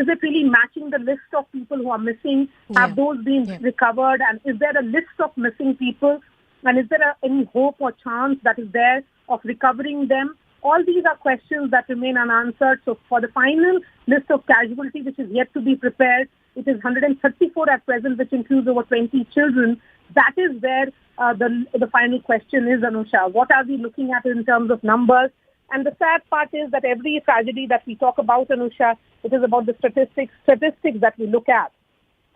it really matching the list of people who are missing? Have those been recovered? And is there a list of missing people? And is there any hope or chance that is there of recovering them? All these are questions that remain unanswered. So for the final list of casualties, which is yet to be prepared, it is 134 at present, which includes over 20 children. That is where the final question is, Anusha. What are we looking at in terms of numbers? And the sad part is that every tragedy that we talk about, Anusha, it is about the statistics that we look at.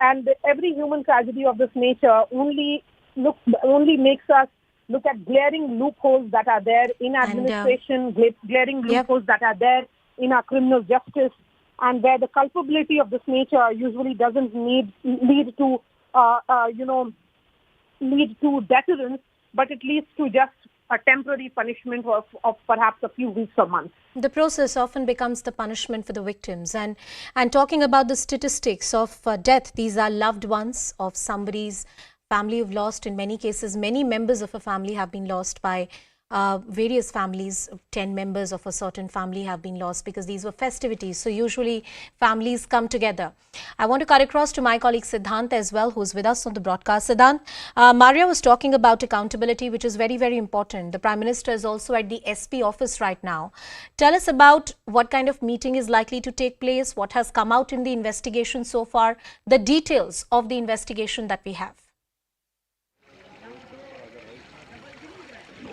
And every human tragedy of this nature only makes us look at glaring loopholes that are there in administration, glaring loopholes that are there in our criminal justice, and where the culpability of this nature usually doesn't lead to deterrence, but it leads to just a temporary punishment of perhaps a few weeks or months. The process often becomes the punishment for the victims. And talking about the statistics of death, these are loved ones of somebody's family who've lost. In many cases, many members of a family have been lost by various families. 10 members of a certain family have been lost because these were festivities. So usually families come together. I want to cut across to my colleague Siddhant as well, who's with us on the broadcast. Siddhant, Maria was talking about accountability, which is very, very important. The Prime Minister is also at the SP office right now. Tell us about what kind of meeting is likely to take place, what has come out in the investigation so far, the details of the investigation that we have.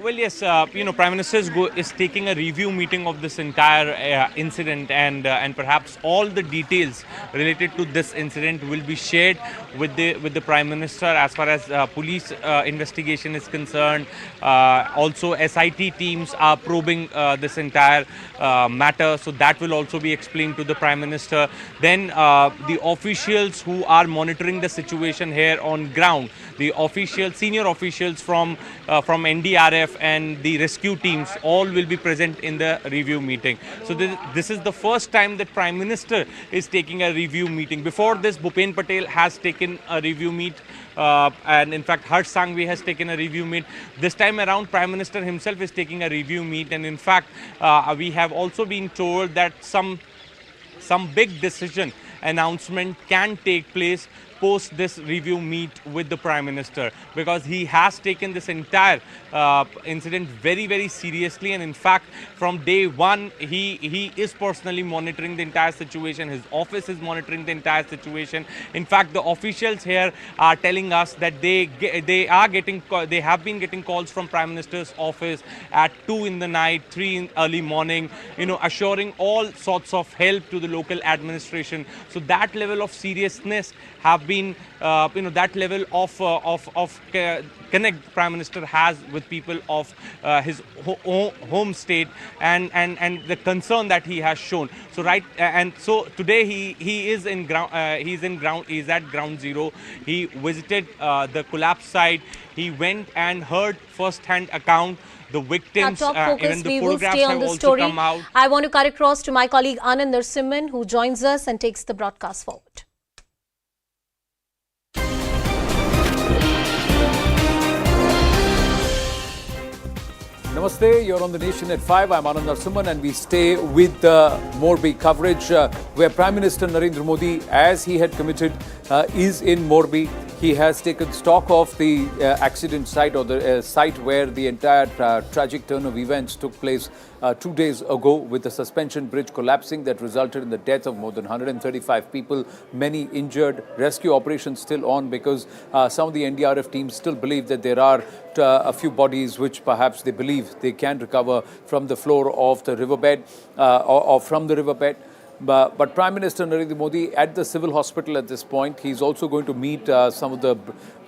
Well, yes, Prime Minister is taking a review meeting of this entire incident, and perhaps all the details related to this incident will be shared with the Prime Minister as far as police investigation is concerned. Also, SIT teams are probing this entire matter, so that will also be explained to the Prime Minister. Then the officials who are monitoring the situation here on ground, the senior officials from NDRF and the rescue teams, all will be present in the review meeting. So this is the first time that Prime Minister is taking a review meeting. Before this, Bhupen Patel has taken a review meet, and in fact Harsh Sanghvi has taken a review meet. This time around, Prime Minister himself is taking a review meet, and in fact we have also been told that some big decision announcement can take place post this review meet with the Prime Minister, because he has taken this entire incident very, very seriously, and in fact from day one he is personally monitoring the entire situation. His office is monitoring the entire situation. In fact, the officials here are telling us that they have been getting calls from Prime Minister's office at 2 in the night, 3 in early morning, assuring all sorts of help to the local administration. So that level of seriousness have been, that level of connect Prime Minister has with people of his home state, and the concern that he has shown. So so today he is at ground zero. He visited the collapse site. He went and heard first-hand account. The victims, even the photographs have also come out. I want to cut across to my colleague Anand Narasimhan, who joins us and takes the broadcast forward. Namaste, you're on The Nation at 5. I'm Anand Narasimhan, and we stay with the Morbi coverage where Prime Minister Narendra Modi, as he had committed, is in Morbi. He has taken stock of the accident site, or the site where the entire tragic turn of events took place 2 days ago, with the suspension bridge collapsing that resulted in the death of more than 135 people, many injured. Rescue operations still on, because some of the NDRF teams still believe that there are a few bodies which perhaps they believe they can recover from the floor of the riverbed or from the riverbed. But Prime Minister Narendra Modi at the civil hospital at this point. He's also going to meet some of the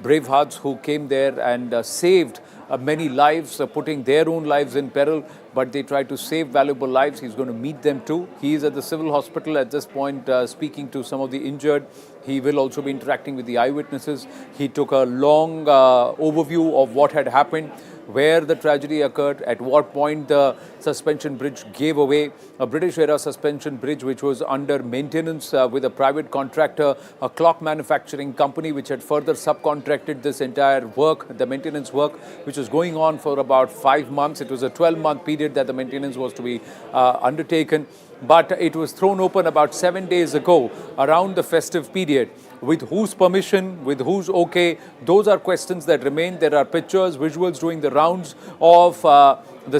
brave hearts who came there and saved many lives, putting their own lives in peril, but they tried to save valuable lives. He's going to meet them too. He is at the civil hospital at this point, speaking to some of the injured. He will also be interacting with the eyewitnesses. He took a long overview of what had happened, where the tragedy occurred, at what point the suspension bridge gave away, a British-era suspension bridge which was under maintenance with a private contractor, a clock manufacturing company which had further subcontracted this entire work, the maintenance work, which was going on for about 5 months. It was a 12-month period that the maintenance was to be undertaken. but it was thrown open about 7 days ago around the festive period. With whose permission, with whose okay, those are questions that remain. There are pictures, visuals doing the rounds of the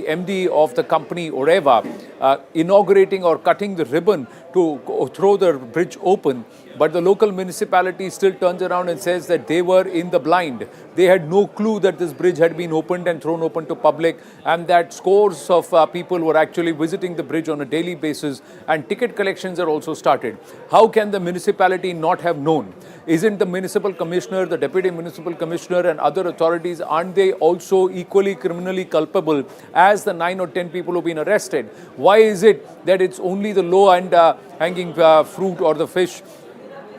MD of the company Oreva inaugurating or cutting the ribbon to throw the bridge open. But the local municipality still turns around and says that they were in the blind. They had no clue that this bridge had been opened and thrown open to public, and that scores of people were actually visiting the bridge on a daily basis, and ticket collections are also started. How can the municipality not have known? Isn't the municipal commissioner, the deputy municipal commissioner and other authorities, aren't they also equally criminally culpable as the 9 or 10 people who've been arrested? Why is it that it's only the low and hanging fruit or the fish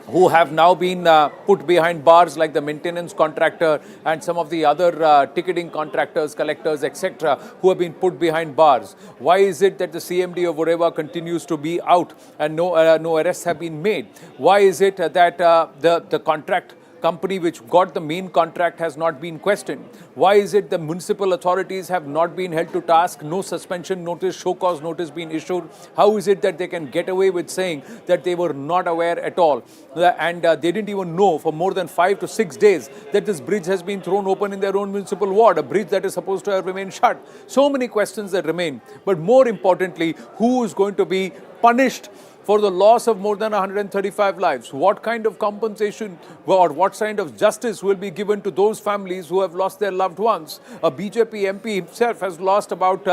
who have now been put behind bars, like the maintenance contractor and some of the other ticketing contractors, collectors, etc., who have been put behind bars? Why is it that the CMD of Oreva continues to be out and no arrests have been made? Why is it that the contract company which got the main contract has not been questioned? Why is it the municipal authorities have not been held to task? No suspension notice, show cause notice been issued. How is it that they can get away with saying that they were not aware at all and they didn't even know for more than 5 to 6 days that this bridge has been thrown open in their own municipal ward, a bridge that is supposed to have remained shut? So many questions that remain. But more importantly, who is going to be punished for the loss of more than 135 lives? What kind of compensation or what kind of justice will be given to those families who have lost their loved ones? A BJP MP himself has lost about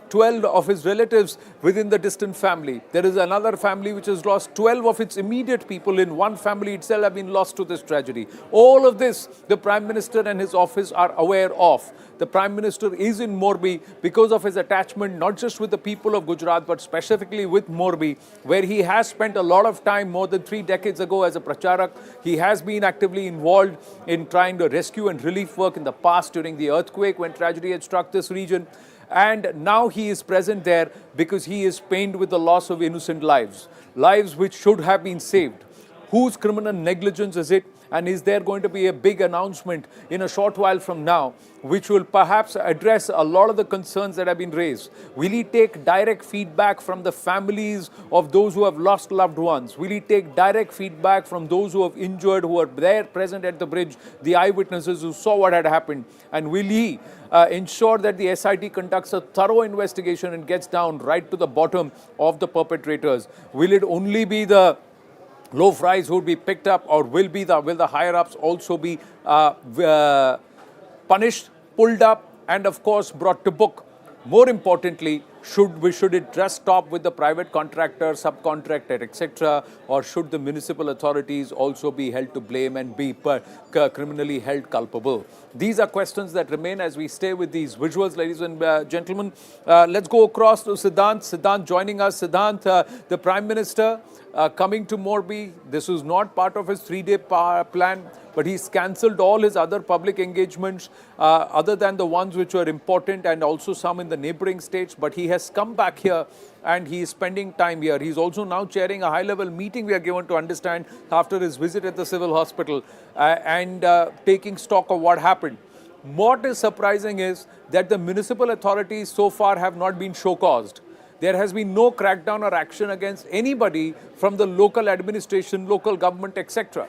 12 of his relatives within the distant family. There is another family which has lost 12 of its immediate people in one family itself have been lost to this tragedy. All of this, the Prime Minister and his office are aware of. The Prime Minister is in Morbi because of his attachment not just with the people of Gujarat but specifically with Morbi, where he has spent a lot of time more than 3 decades ago as a pracharak. He has been actively involved in trying to rescue and relief work in the past during the earthquake when tragedy had struck this region. And now he is present there because he is pained with the loss of innocent lives, lives which should have been saved. Whose criminal negligence is it? And is there going to be a big announcement in a short while from now which will perhaps address a lot of the concerns that have been raised? Will he take direct feedback from the families of those who have lost loved ones? Will he take direct feedback from those who have injured, who are there present at the bridge, the eyewitnesses who saw what had happened? And will he ensure that the SIT conducts a thorough investigation and gets down right to the bottom of the perpetrators? Will it only be the low fries would be picked up, or will the higher-ups also be punished, pulled up, and of course brought to book? More importantly, should it just stop with the private contractor, subcontractor, etc., or should the municipal authorities also be held to blame and be criminally held culpable? These are questions that remain as we stay with these visuals, ladies and gentlemen. Let's go across to Siddhant. Siddhant joining us. Siddhant, the Prime Minister coming to Morbi. This is not part of his 3-day plan, but he's cancelled all his other public engagements other than the ones which were important and also some in the neighboring states. But he has come back here and he is spending time here. He's also now chairing a high-level meeting, we are given to understand, after his visit at the civil hospital and taking stock of what happened. What is surprising is that the municipal authorities so far have not been show-caused. There has been no crackdown or action against anybody from the local administration, local government, etc.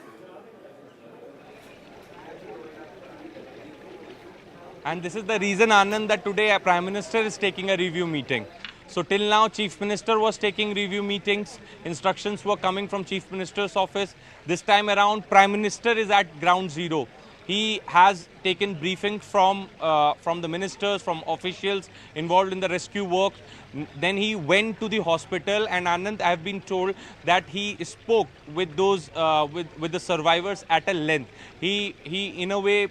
And this is the reason, Anand, that today a Prime Minister is taking a review meeting. So till now, Chief Minister was taking review meetings. Instructions were coming from Chief Minister's office. This time around, Prime Minister is at ground zero. He has taken briefing from the ministers, from officials involved in the rescue work. Then he went to the hospital, and Anand, I have been told that he spoke with those with the survivors at a length. He in a way,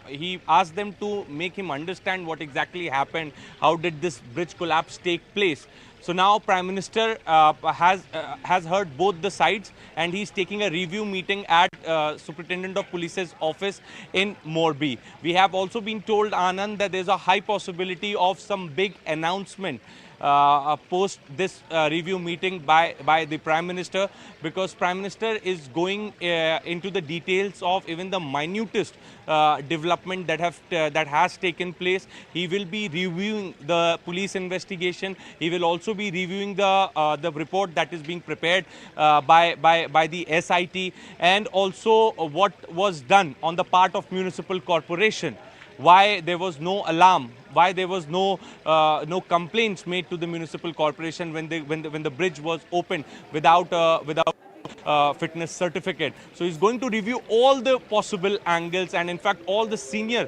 he asked them to make him understand what exactly happened. How did this bridge collapse take place? So now Prime Minister has heard both the sides, and he's taking a review meeting at Superintendent of Police's office in Morbi. We have also been told, Anand, that there's a high possibility of some big announcement post this review meeting by the Prime Minister, because Prime Minister is going into the details of even the minutest development that has taken place. He will be reviewing the police investigation. He will also be reviewing the report that is being prepared by the SIT, and also what was done on the part of municipal corporation. Why there was no alarm, why there was no complaints made to the municipal corporation when the bridge was opened without fitness certificate. So he's going to review all the possible angles, and in fact all the senior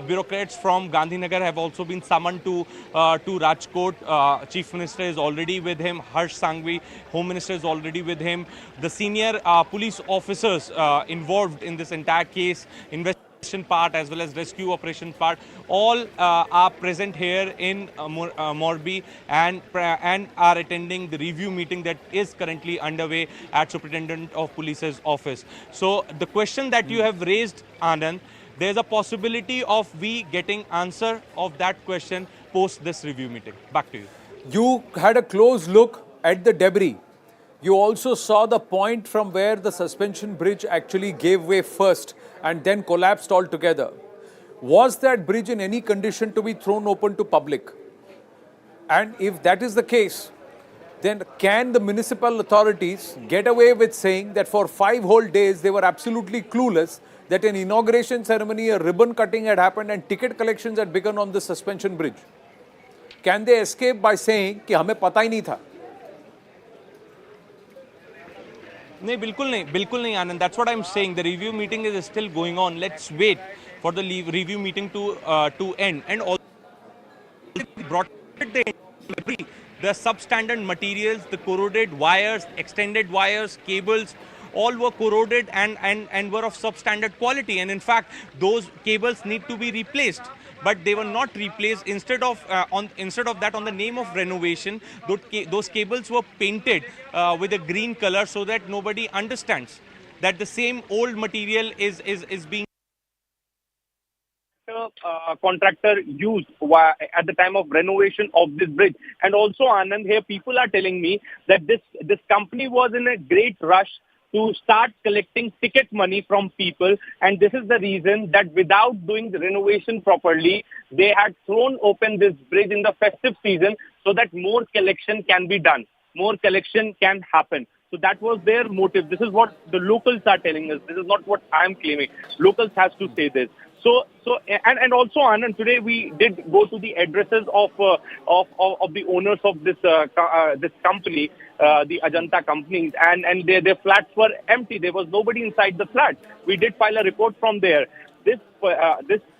bureaucrats from Gandhinagar have also been summoned to Rajkot. Chief Minister is already with him, Harsh Sanghvi, Home Minister is already with him. The senior police officers involved in this entire case, investigation part as well as rescue operation part, all are present here in Morbi and are attending the review meeting that is currently underway at Superintendent of Police's office. So the question that you have raised, Anand, there's a possibility of we getting answer of that question post this review meeting. Back to you. You had a close look at the debris. You also saw the point from where the suspension bridge actually gave way first and then collapsed altogether. Was that bridge in any condition to be thrown open to public? And if that is the case, then can the municipal authorities get away with saying that for 5 whole days they were absolutely clueless that an inauguration ceremony, a ribbon cutting had happened and ticket collections had begun on the suspension bridge? Can they escape by saying कि हमें पता ही नहीं था? नहीं, बिल्कुल नहीं आनंद. That's what I'm saying. The review meeting is still going on. Let's wait for the review meeting to end. And also brought the substandard materials, the corroded wires, extended wires, cables, all were corroded and were of substandard quality. And in fact, those cables need to be replaced. But they were not replaced. Instead of that, on the name of renovation, those cables were painted with a green color so that nobody understands that the same old material is being contractor used at the time of renovation of this bridge. And also, Anand, here people are telling me that this company was in a great rush to start collecting ticket money from people, and this is the reason that without doing the renovation properly, they had thrown open this bridge in the festive season so that more collection can be done, more collection can happen. So that was their motive. This is what the locals are telling us. This is not what I am claiming. Locals has to say this. So also, Anand, today we did go to the addresses of the owners of this company, the Ajanta companies, and their flats were empty. There was nobody inside the flat. We did file a report from there. This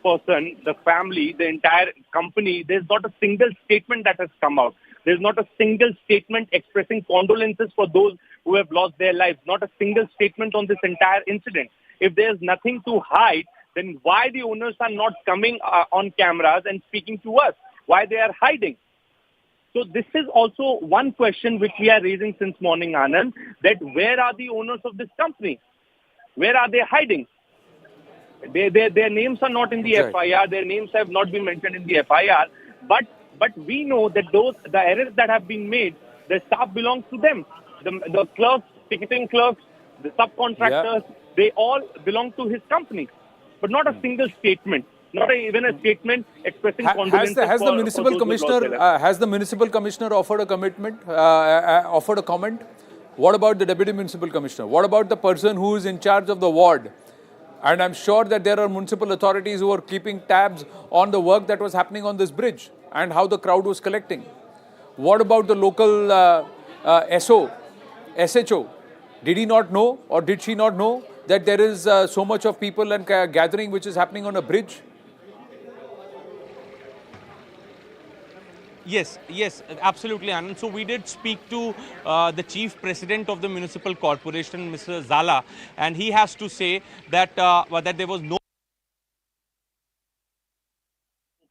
person, the family, the entire company, there's not a single statement that has come out. There's not a single statement expressing condolences for those who have lost their lives. Not a single statement on this entire incident. If there's nothing to hide, then why the owners are not coming on cameras and speaking to us? Why they are hiding? So this is also one question which we are raising since morning, Anand, that where are the owners of this company? Where are they hiding? Their names are not in the FIR. Their names have not been mentioned in the FIR. But we know that the errors that have been made, the staff belongs to them. The clerks, ticketing clerks, the subcontractors, they all belong to his company. But not a single statement, not even a statement expressing condolences. Has the municipal commissioner offered a commitment, offered a comment? What about the deputy municipal commissioner? What about the person who is in charge of the ward? And I'm sure that there are municipal authorities who are keeping tabs on the work that was happening on this bridge and how the crowd was collecting. What about the local SHO? Did he not know, or did she not know that there is so much of people and gathering which is happening on a bridge? Yes, absolutely, Anand. So we did speak to the chief president of the municipal corporation, Mr. Zala, and he has to say that that there was no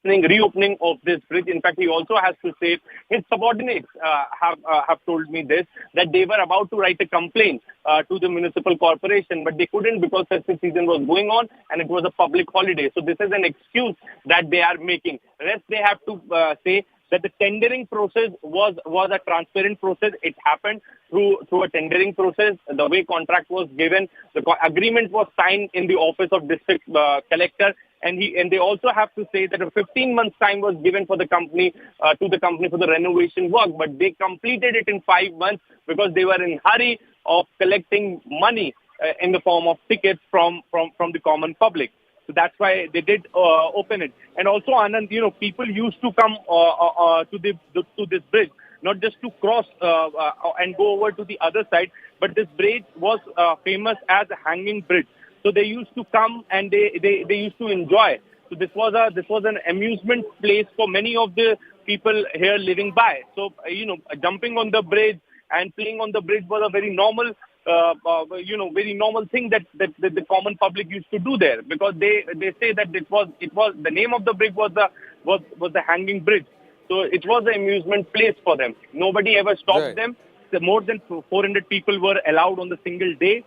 reopening of this bridge. In fact, he also has to say his subordinates have told me this, that they were about to write a complaint to the municipal corporation, but they couldn't because festive season was going on and it was a public holiday. So this is an excuse that they are making. Rest they have to say. that the tendering process was a transparent process. It happened through a tendering process. The way contract was given, the agreement was signed in the office of district collector, and they also have to say that a 15 months time was given for the company for the renovation work, but they completed it in 5 months because they were in hurry of collecting money in the form of tickets from the common public. So that's why they did open it. And also, Anand, people used to come to this bridge, not just to cross and go over to the other side, but this bridge was famous as a hanging bridge. So they used to come and they used to enjoy. So this was an amusement place for many of the people here living by. So jumping on the bridge and playing on the bridge was a very normal very normal thing that the common public used to do there, because they say that it was the name of the bridge was the hanging bridge. So it was an amusement place for them. Nobody ever stopped them. More than 400 people were allowed on the single day.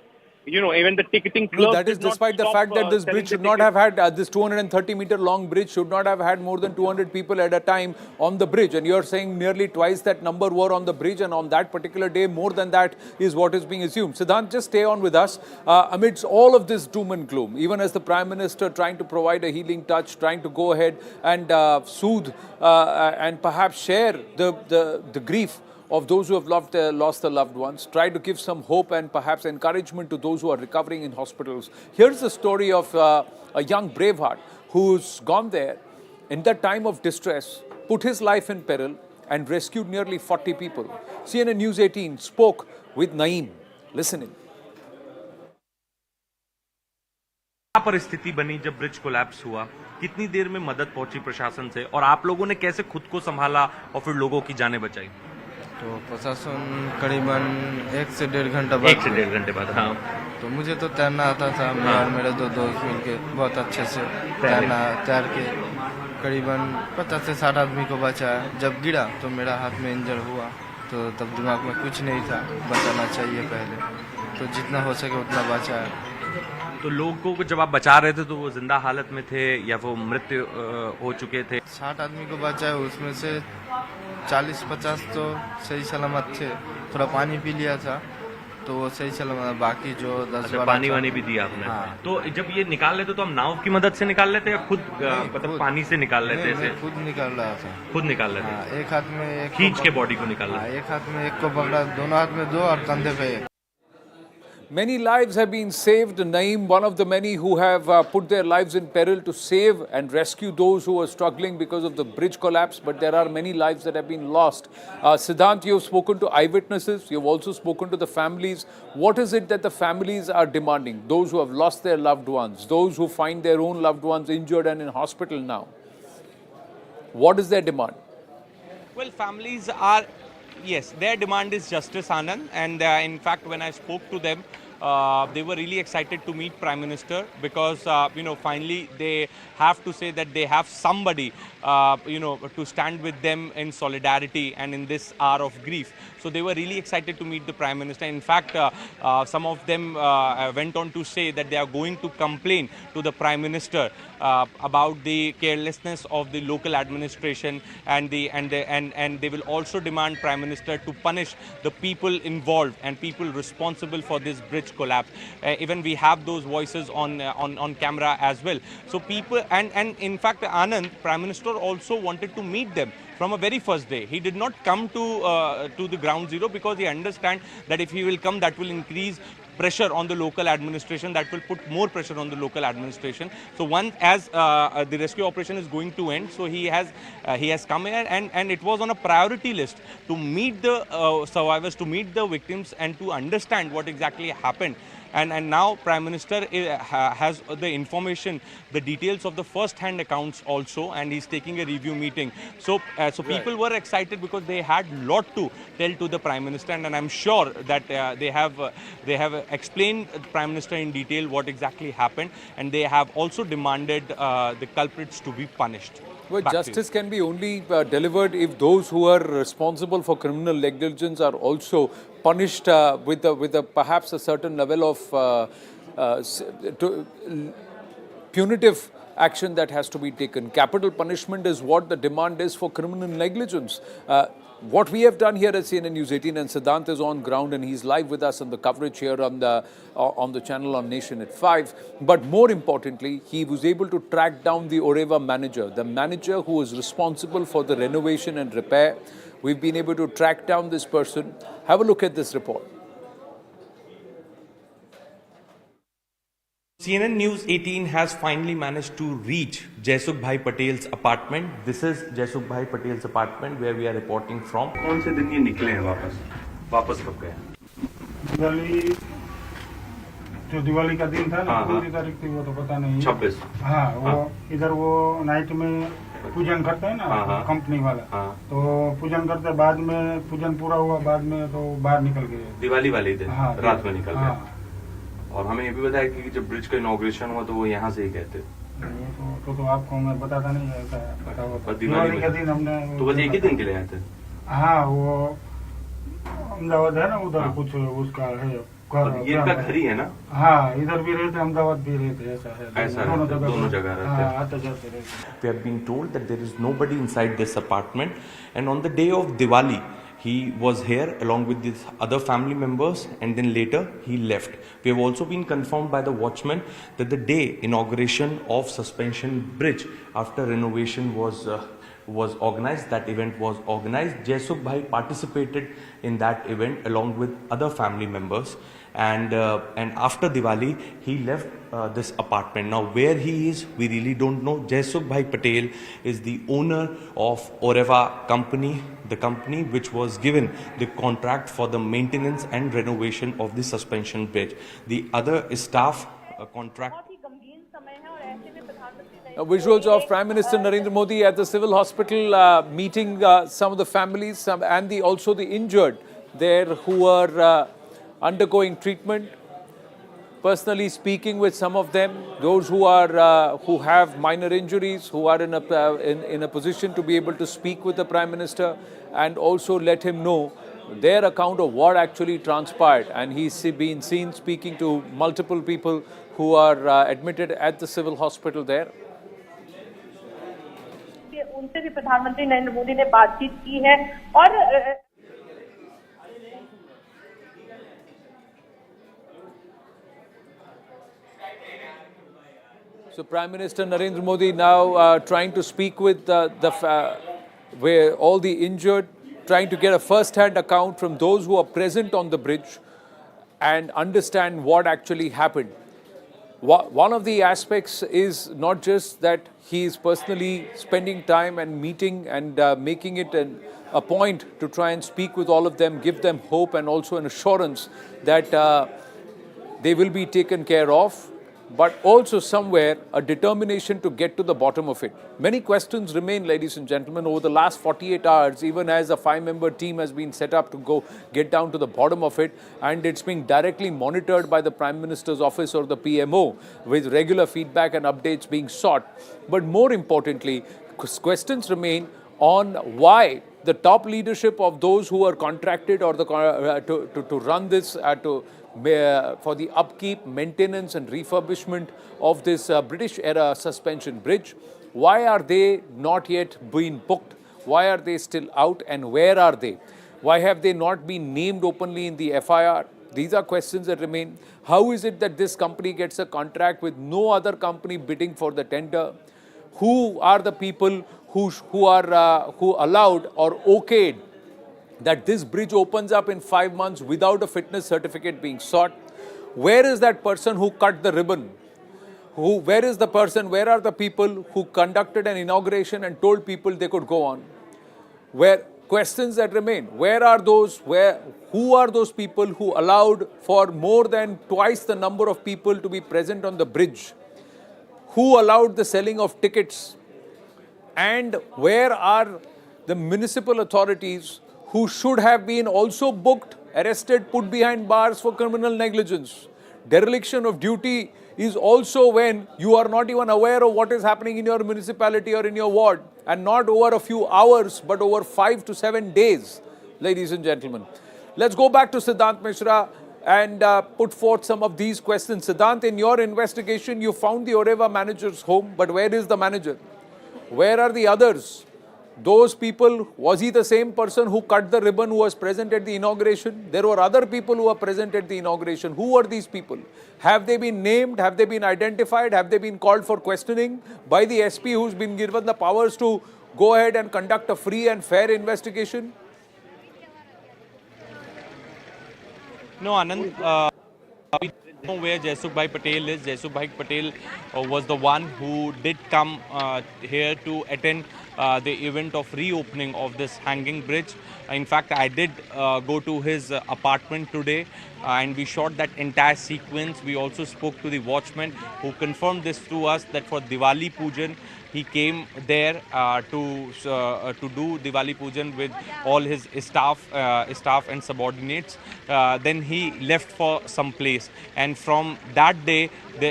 Even the ticketing clerk. No, that is despite the fact that this bridge should not have had, this 230-meter long bridge should not have had more than 200 people at a time on the bridge. And you're saying nearly twice that number were on the bridge, and on that particular day, more than that is what is being assumed. Siddhant, just stay on with us. Amidst all of this doom and gloom, even as the Prime Minister trying to provide a healing touch, trying to go ahead and soothe and perhaps share the grief of those who have lost their loved ones, try to give some hope and perhaps encouragement to those who are recovering in hospitals. Here's the story of a young braveheart who's gone there in that time of distress, put his life in peril and rescued nearly 40 people. CNN News 18 spoke with Naeem. Listen in. क्या परिस्थिति बनी जब bridge collapse हुआ? कितनी देर में मदद पहुंची प्रशासन से, और आप लोगों ने कैसे खुद को संभाला और फिर लोगों की जानें बचाई? तो प्रशासन करीबन 1 से 1.5 घंटा बाद 1 से 1.5 घंटे बाद, हाँ। तो मुझे तो तैरना आता था, मैं और मेरे 2 दोस्त मिलके बहुत अच्छे से तैर के करीबन 50 से 60 आदमी को बचाया। जब गिरा तो मेरा हाथ में इंजर हुआ, तो तब दिमाग में कुछ नहीं था, बचाना चाहिए पहले, तो जितना हो सके उतना बचाया। तो लोगों को जब आप बचा रहे थे तो वो जिंदा हालत में थे या वो मृत्यु हो चुके थे? 60 आदमी को बचाया, उसमें से 40-50 तो सही सलामत थे, थोड़ा पानी पी लिया था तो वो सही सलामत, बाकी जो 10-12 पानी वानी भी दिया आपने? हाँ। तो जब ये निकाल लेते तो हम नाव की मदद से निकाल लेते या खुद मतलब पानी से निकाल लेते? मैं खुद निकाल रहा था। खुद निकाल लेते? हाँ, एक हाथ में खींच के बॉडी को निकाल रहा? एक हाथ में एक को पकड़ा, दोनों हाथ में 2 और कंधे पे एक। Many lives have been saved. Naeem, one of the many who have put their lives in peril to save and rescue those who are struggling because of the bridge collapse. But there are many lives that have been lost. Siddhant, you've spoken to eyewitnesses. You've also spoken to the families. What is it that the families are demanding? Those who have lost their loved ones, those who find their own loved ones injured and in hospital now. What is their demand? Well, families are, yes, their demand is justice, Anand. And in fact, when I spoke to them, they were really excited to meet Prime Minister because, finally they have to say that they have somebody, to stand with them in solidarity and in this hour of grief. So they were really excited to meet the Prime Minister. In fact, some of them went on to say that they are going to complain to the Prime Minister about the carelessness of the local administration, and they will also demand Prime Minister to punish the people involved and people responsible for this bridge collapse. Even we have those voices on camera as well. So people, and in fact, Anand, Prime Minister also wanted to meet them from a very first day. He did not come to the ground zero because he understands that if he will come, that will increase pressure on the local administration, that will put more pressure on the local administration. So once as the rescue operation is going to end, so he has come here, and it was on a priority list to meet the survivors, to meet the victims, and to understand what exactly happened. And now Prime Minister has the information, the details of the first-hand accounts also, and he's taking a review meeting. So people were excited because they had a lot to tell to the Prime Minister, and I'm sure that they have explained the Prime Minister in detail what exactly happened, and they have also demanded the culprits to be punished. Well, justice can be only delivered if those who are responsible for criminal negligence are also punished with perhaps a certain level of punitive action that has to be taken. Capital punishment is what the demand is for criminal negligence. What we have done here at CNN News 18, and Siddhant is on ground and he's live with us on the coverage here on the channel on Nation at 5. But more importantly, he was able to track down the Oreva manager, the manager who is responsible for the renovation and repair. We've been able to track down this person. Have a look at this report. CNN News 18 has finally managed to reach Jaisukh Bhai Patel's apartment. This is Jaisukh Bhai Patel's apartment where we are reporting from. कौन से दिन ये निकले हैं वापस कब गए? दिवाली जो दिवाली का दिन था ना, हाँ, पूरी तारीख थी वो तो पता नहीं। 26। हाँ, वो इधर वो नाइट में पूजन करते हैं ना, कंपनी वाला। तो पूजन करते बाद में पूजन पूरा हुआ, बाद में तो बाहर निकल गए। दिवाली वाले दिन रात में निकल गए। और हमें ये भी बताया कि जब ब्रिज का इनॉग्रेशन हुआ तो वो यहाँ से ही गए थे। तो आपको मैं बताता नहीं, ऐसा पता हुआ दिवाली का दिन हमने तो बस एक ही दिन के लिए आए थे। हाँ, वो अहमदाबाद है ना, उधर कुछ उसका है ये इनका घर ही है ना। हाँ, इधर भी रहते, अहमदाबाद भी रहते, ऐसा है। ऐसा दोनों जगह रहते हैं। आते जाते रहते। We have been told that there is nobody inside this apartment, and on the day of Diwali he was here along with his other family members, and then later he left. We have also been confirmed by the watchman that the day inauguration of suspension bridge after renovation was organized, that event was organized. Jaisukh Bhai participated in that event along with other family members, and after Diwali he left this apartment. Now where he is, we really don't know. Jaisukh Bhai Patel is the owner of Oreva company, the company which was given the contract for the maintenance and renovation of the suspension bridge. The other staff contract. Visuals of Prime Minister Narendra Modi at the civil hospital meeting some of the families and also the injured there who are undergoing treatment. Personally speaking with some of them, those who have minor injuries, who are in a position to be able to speak with the Prime Minister and also let him know their account of what actually transpired. And he's been seen speaking to multiple people who are admitted at the civil hospital there. उनसे भी प्रधानमंत्री नरेंद्र मोदी ने बातचीत की है और So Prime Minister Narendra Modi now trying to speak with where all the injured, trying to get a first-hand account from those who are present on the bridge and understand what actually happened. One of the aspects is not just that he is personally spending time and meeting and making it a point to try and speak with all of them, give them hope and also an assurance that they will be taken care of, but also somewhere a determination to get to the bottom of it. Many questions remain, ladies and gentlemen, over the last 48 hours, even as a 5-member team has been set up to go get down to the bottom of it, and it's being directly monitored by the Prime Minister's office or the PMO with regular feedback and updates being sought. But more importantly, questions remain on why the top leadership of those who are contracted or to run this for the upkeep, maintenance and refurbishment of this British-era suspension bridge. Why are they not yet been booked? Why are they still out and where are they? Why have they not been named openly in the FIR? These are questions that remain. How is it that this company gets a contract with no other company bidding for the tender? Who are the people who allowed or okayed that this bridge opens up in 5 months without a fitness certificate being sought? Where is that person who cut the ribbon? Where is the person, where are the people who conducted an inauguration and told people they could go on? Questions that remain. Where are those, who are those people who allowed for more than twice the number of people to be present on the bridge? Who allowed the selling of tickets? And where are the municipal authorities who should have been also booked, arrested, put behind bars for criminal negligence? Dereliction of duty is also when you are not even aware of what is happening in your municipality or in your ward, and not over a few hours, but over 5 to 7 days, ladies and gentlemen. Let's go back to Siddhant Mishra. and put forth some of these questions. Siddhant, in your investigation, you found the Oreva manager's home, but where is the manager? Where are the others? Those people, was he the same person who cut the ribbon who was present at the inauguration? There were other people who were present at the inauguration. Who were these people? Have they been named? Have they been identified? Have they been called for questioning by the SP who's been given the powers to go ahead and conduct a free and fair investigation? No, Anand. We don't know where Jaisukh Patel is. Jaisukh Patel was the one who did come here to attend the event of reopening of this hanging bridge. In fact, I did go to his apartment today and we shot that entire sequence. We also spoke to the watchman who confirmed this to us that for Diwali Pujan, he came there to do Diwali Pujan with all his staff and subordinates. Then he left for some place, and from that day,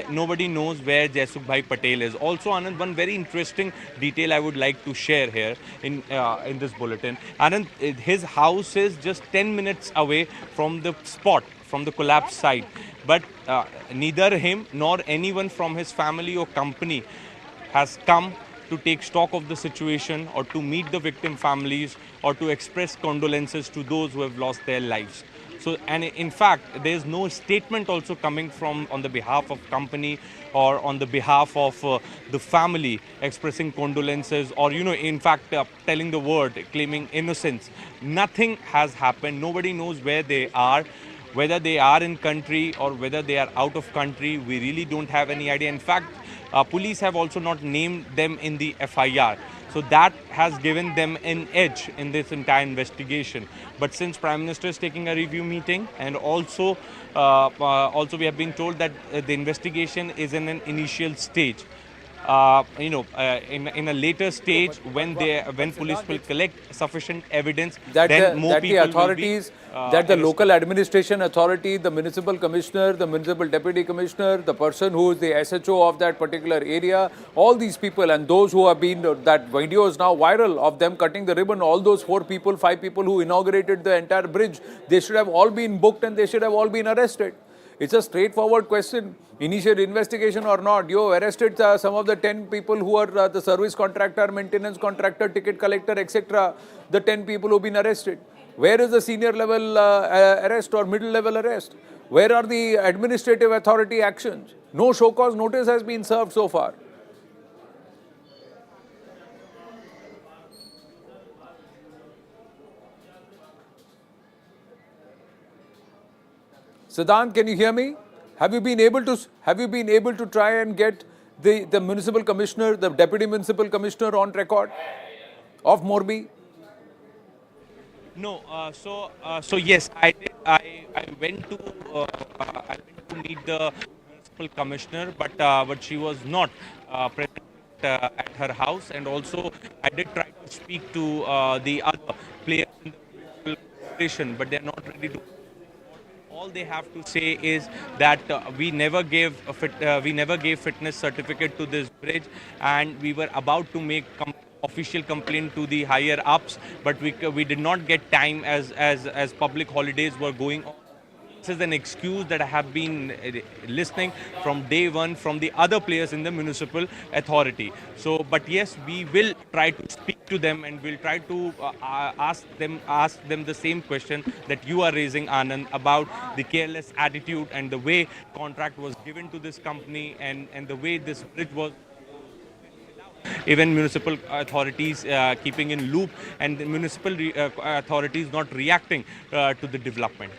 nobody knows where Jaisukh Patel is. Also, Anand, one very interesting detail I would like to share here in this bulletin. Anand, his house is just 10 minutes away from the spot, from the collapse site. But neither him nor anyone from his family or company has come to take stock of the situation or to meet the victim families or to express condolences to those who have lost their lives. So, and in fact, there is no statement also coming from on the behalf of company or on the behalf of the family expressing condolences or, in fact, telling the word, claiming innocence. Nothing has happened. Nobody knows where they are. Whether they are in country or whether they are out of country, we really don't have any idea. In fact, police have also not named them in the FIR. So that has given them an edge in this entire investigation. But since Prime Minister is taking a review meeting, and also we have been told that the investigation is in an initial stage. In a later stage, when police will collect sufficient evidence, then more people will be, that the local administration authority, the municipal commissioner, the municipal deputy commissioner, the person who is the SHO of that particular area, all these people and those who have been, that video is now viral of them cutting the ribbon, all those 5 people who inaugurated the entire bridge, they should have all been booked and they should have all been arrested. It's a straightforward question. Initial investigation or not, you arrested some of the 10 people who are the service contractor, maintenance contractor, ticket collector, etc. The 10 people who have been arrested. Where is the senior level arrest or middle level arrest? Where are the administrative authority actions? No show cause notice has been served so far. Siddhant, can you hear me? Have you been able to try and get the municipal commissioner, the deputy municipal commissioner on record of Morbi? No. So yes, I did. I went to meet the municipal commissioner, but she was not present at her house, and also I did try to speak to the other players in the corporation, but they are not ready to. All they have to say is that we never gave fitness certificate to this bridge, and we were about to make official complaint to the higher ups, but we did not get time as public holidays were going on. This is an excuse that I have been listening from day one from the other players in the municipal authority. So, but yes, we will try to speak to them and we'll try to ask them the same question that you are raising, Anand, about the careless attitude and the way contract was given to this company and the way this bridge was. Even municipal authorities keeping in loop and the municipal authorities not reacting to the development.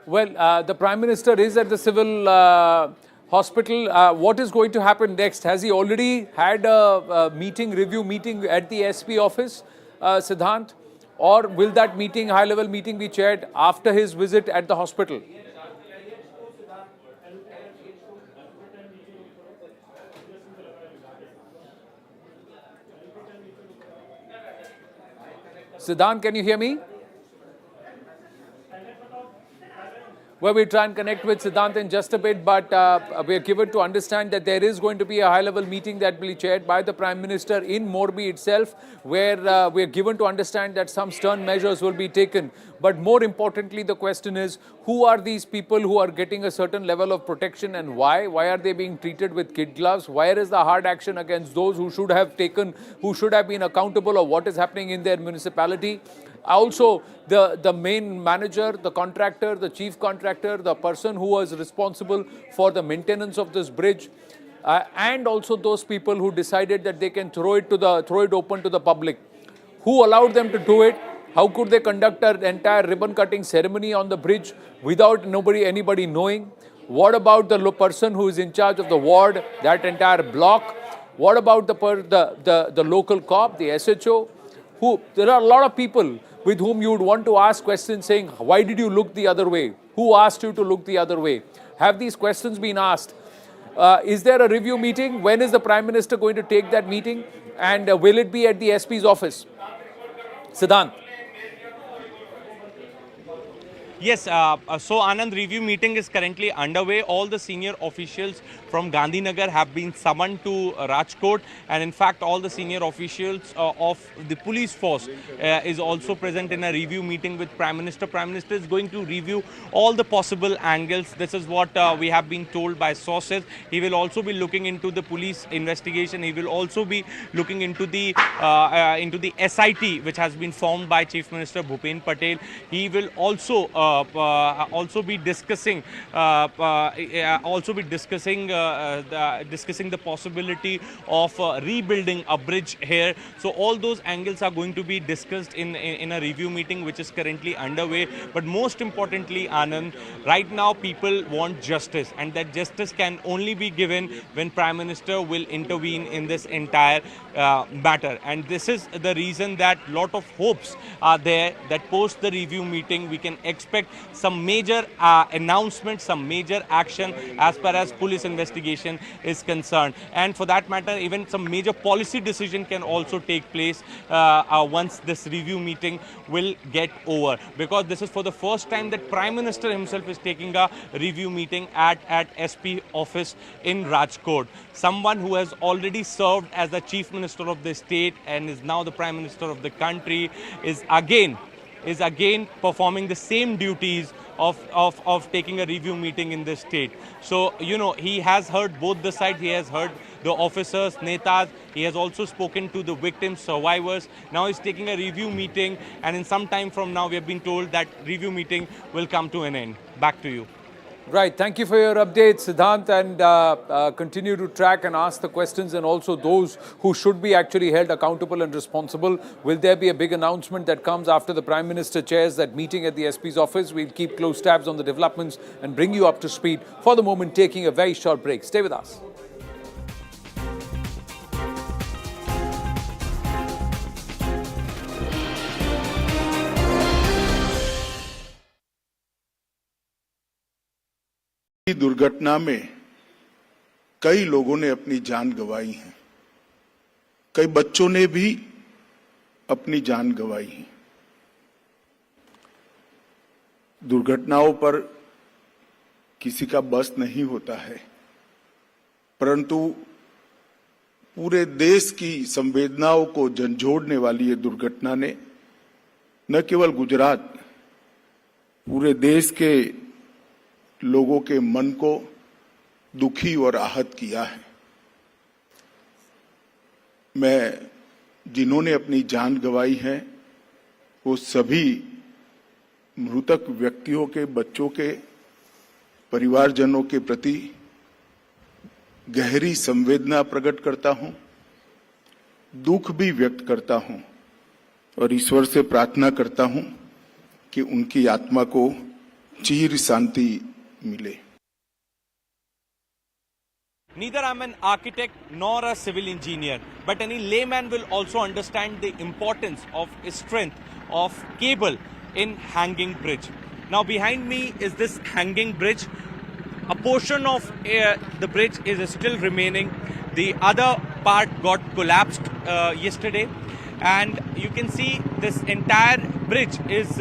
Well, the Prime Minister is at the civil hospital. What is going to happen next? Has he already had a review meeting at the SP office, Siddhant? Or will that meeting, high-level meeting, be chaired after his visit at the hospital? Siddhant, can you hear me? where we try and connect with Siddhant in just a bit, but we are given to understand that there is going to be a high-level meeting that will be chaired by the Prime Minister in Morbi itself, where we are given to understand that some stern measures will be taken. But more importantly, the question is, who are these people who are getting a certain level of protection and why? Why are they being treated with kid gloves? Where is the hard action against those who should have been accountable of what is happening in their municipality? Also, the main manager, the contractor, the chief contractor, the person who was responsible for the maintenance of this bridge, and also those people who decided that they can throw it open to the public. Who allowed them to do it? How could they conduct an entire ribbon cutting ceremony on the bridge without anybody knowing? What about the person who is in charge of the ward, that entire block? What about the local cop, the SHO? There are a lot of people with whom you would want to ask questions saying, why did you look the other way? Who asked you to look the other way? Have these questions been asked? Is there a review meeting? When is the Prime Minister going to take that meeting? And will it be at the SP's office? Siddhant. Yes, so Anand, review meeting is currently underway. All the senior officials from Gandhinagar have been summoned to Rajkot, and in fact all the senior officials of the police force is also present in a review meeting with Prime Minister. Prime Minister is going to review all the possible angles. This is what we have been told by sources. He will also be looking into the police investigation. He will also be looking into the SIT which has been formed by Chief Minister Bhupen Patel. He will also be discussing the possibility of rebuilding a bridge here. So all those angles are going to be discussed in a review meeting which is currently underway. But most importantly, Anand, right now people want justice, and that justice can only be given when Prime Minister will intervene in this entire matter. And this is the reason that lot of hopes are there that post the review meeting we can expect some major announcements, some major action as far as police investigation is concerned. And for that matter, even some major policy decision can also take place once this review meeting will get over. Because this is for the first time that Prime Minister himself is taking a review meeting at SP office in Rajkot. Someone who has already served as the Chief Minister of the state and is now the Prime Minister of the country is again performing the same duties of taking a review meeting in this state. So, you know, he has heard both the sides. He has heard the officers, netas. He has also spoken to the victims, survivors. Now he's taking a review meeting, and in some time from now we have been told that review meeting will come to an end. Back to you. Right. Thank you for your update, Siddhant, and continue to track and ask the questions, and also those who should be actually held accountable and responsible. Will there be a big announcement that comes after the Prime Minister chairs that meeting at the SP's office? We'll keep close tabs on the developments and bring you up to speed. For the moment, taking a very short break. Stay with us. दुर्घटना में कई लोगों ने अपनी जान गंवाई है, कई बच्चों ने भी अपनी जान गंवाई है। दुर्घटनाओं पर किसी का बस नहीं होता है, परंतु पूरे देश की संवेदनाओं को झंझोड़ने वाली ये दुर्घटना ने न केवल गुजरात, पूरे देश के लोगों के मन को दुखी और आहत किया है। मैं जिन्होंने अपनी जान गंवाई है वो सभी मृतक व्यक्तियों के बच्चों के परिवारजनों के प्रति गहरी संवेदना प्रकट करता हूं, दुख भी व्यक्त करता हूं और ईश्वर से प्रार्थना करता हूं कि उनकी आत्मा को चिर शांति मिले। Neither I'm an architect nor a civil engineer, but any layman will also understand the importance of strength of cable in hanging bridge. Now behind me is this hanging bridge. A portion of the bridge is still remaining. The other part got collapsed yesterday, and you can see this entire bridge is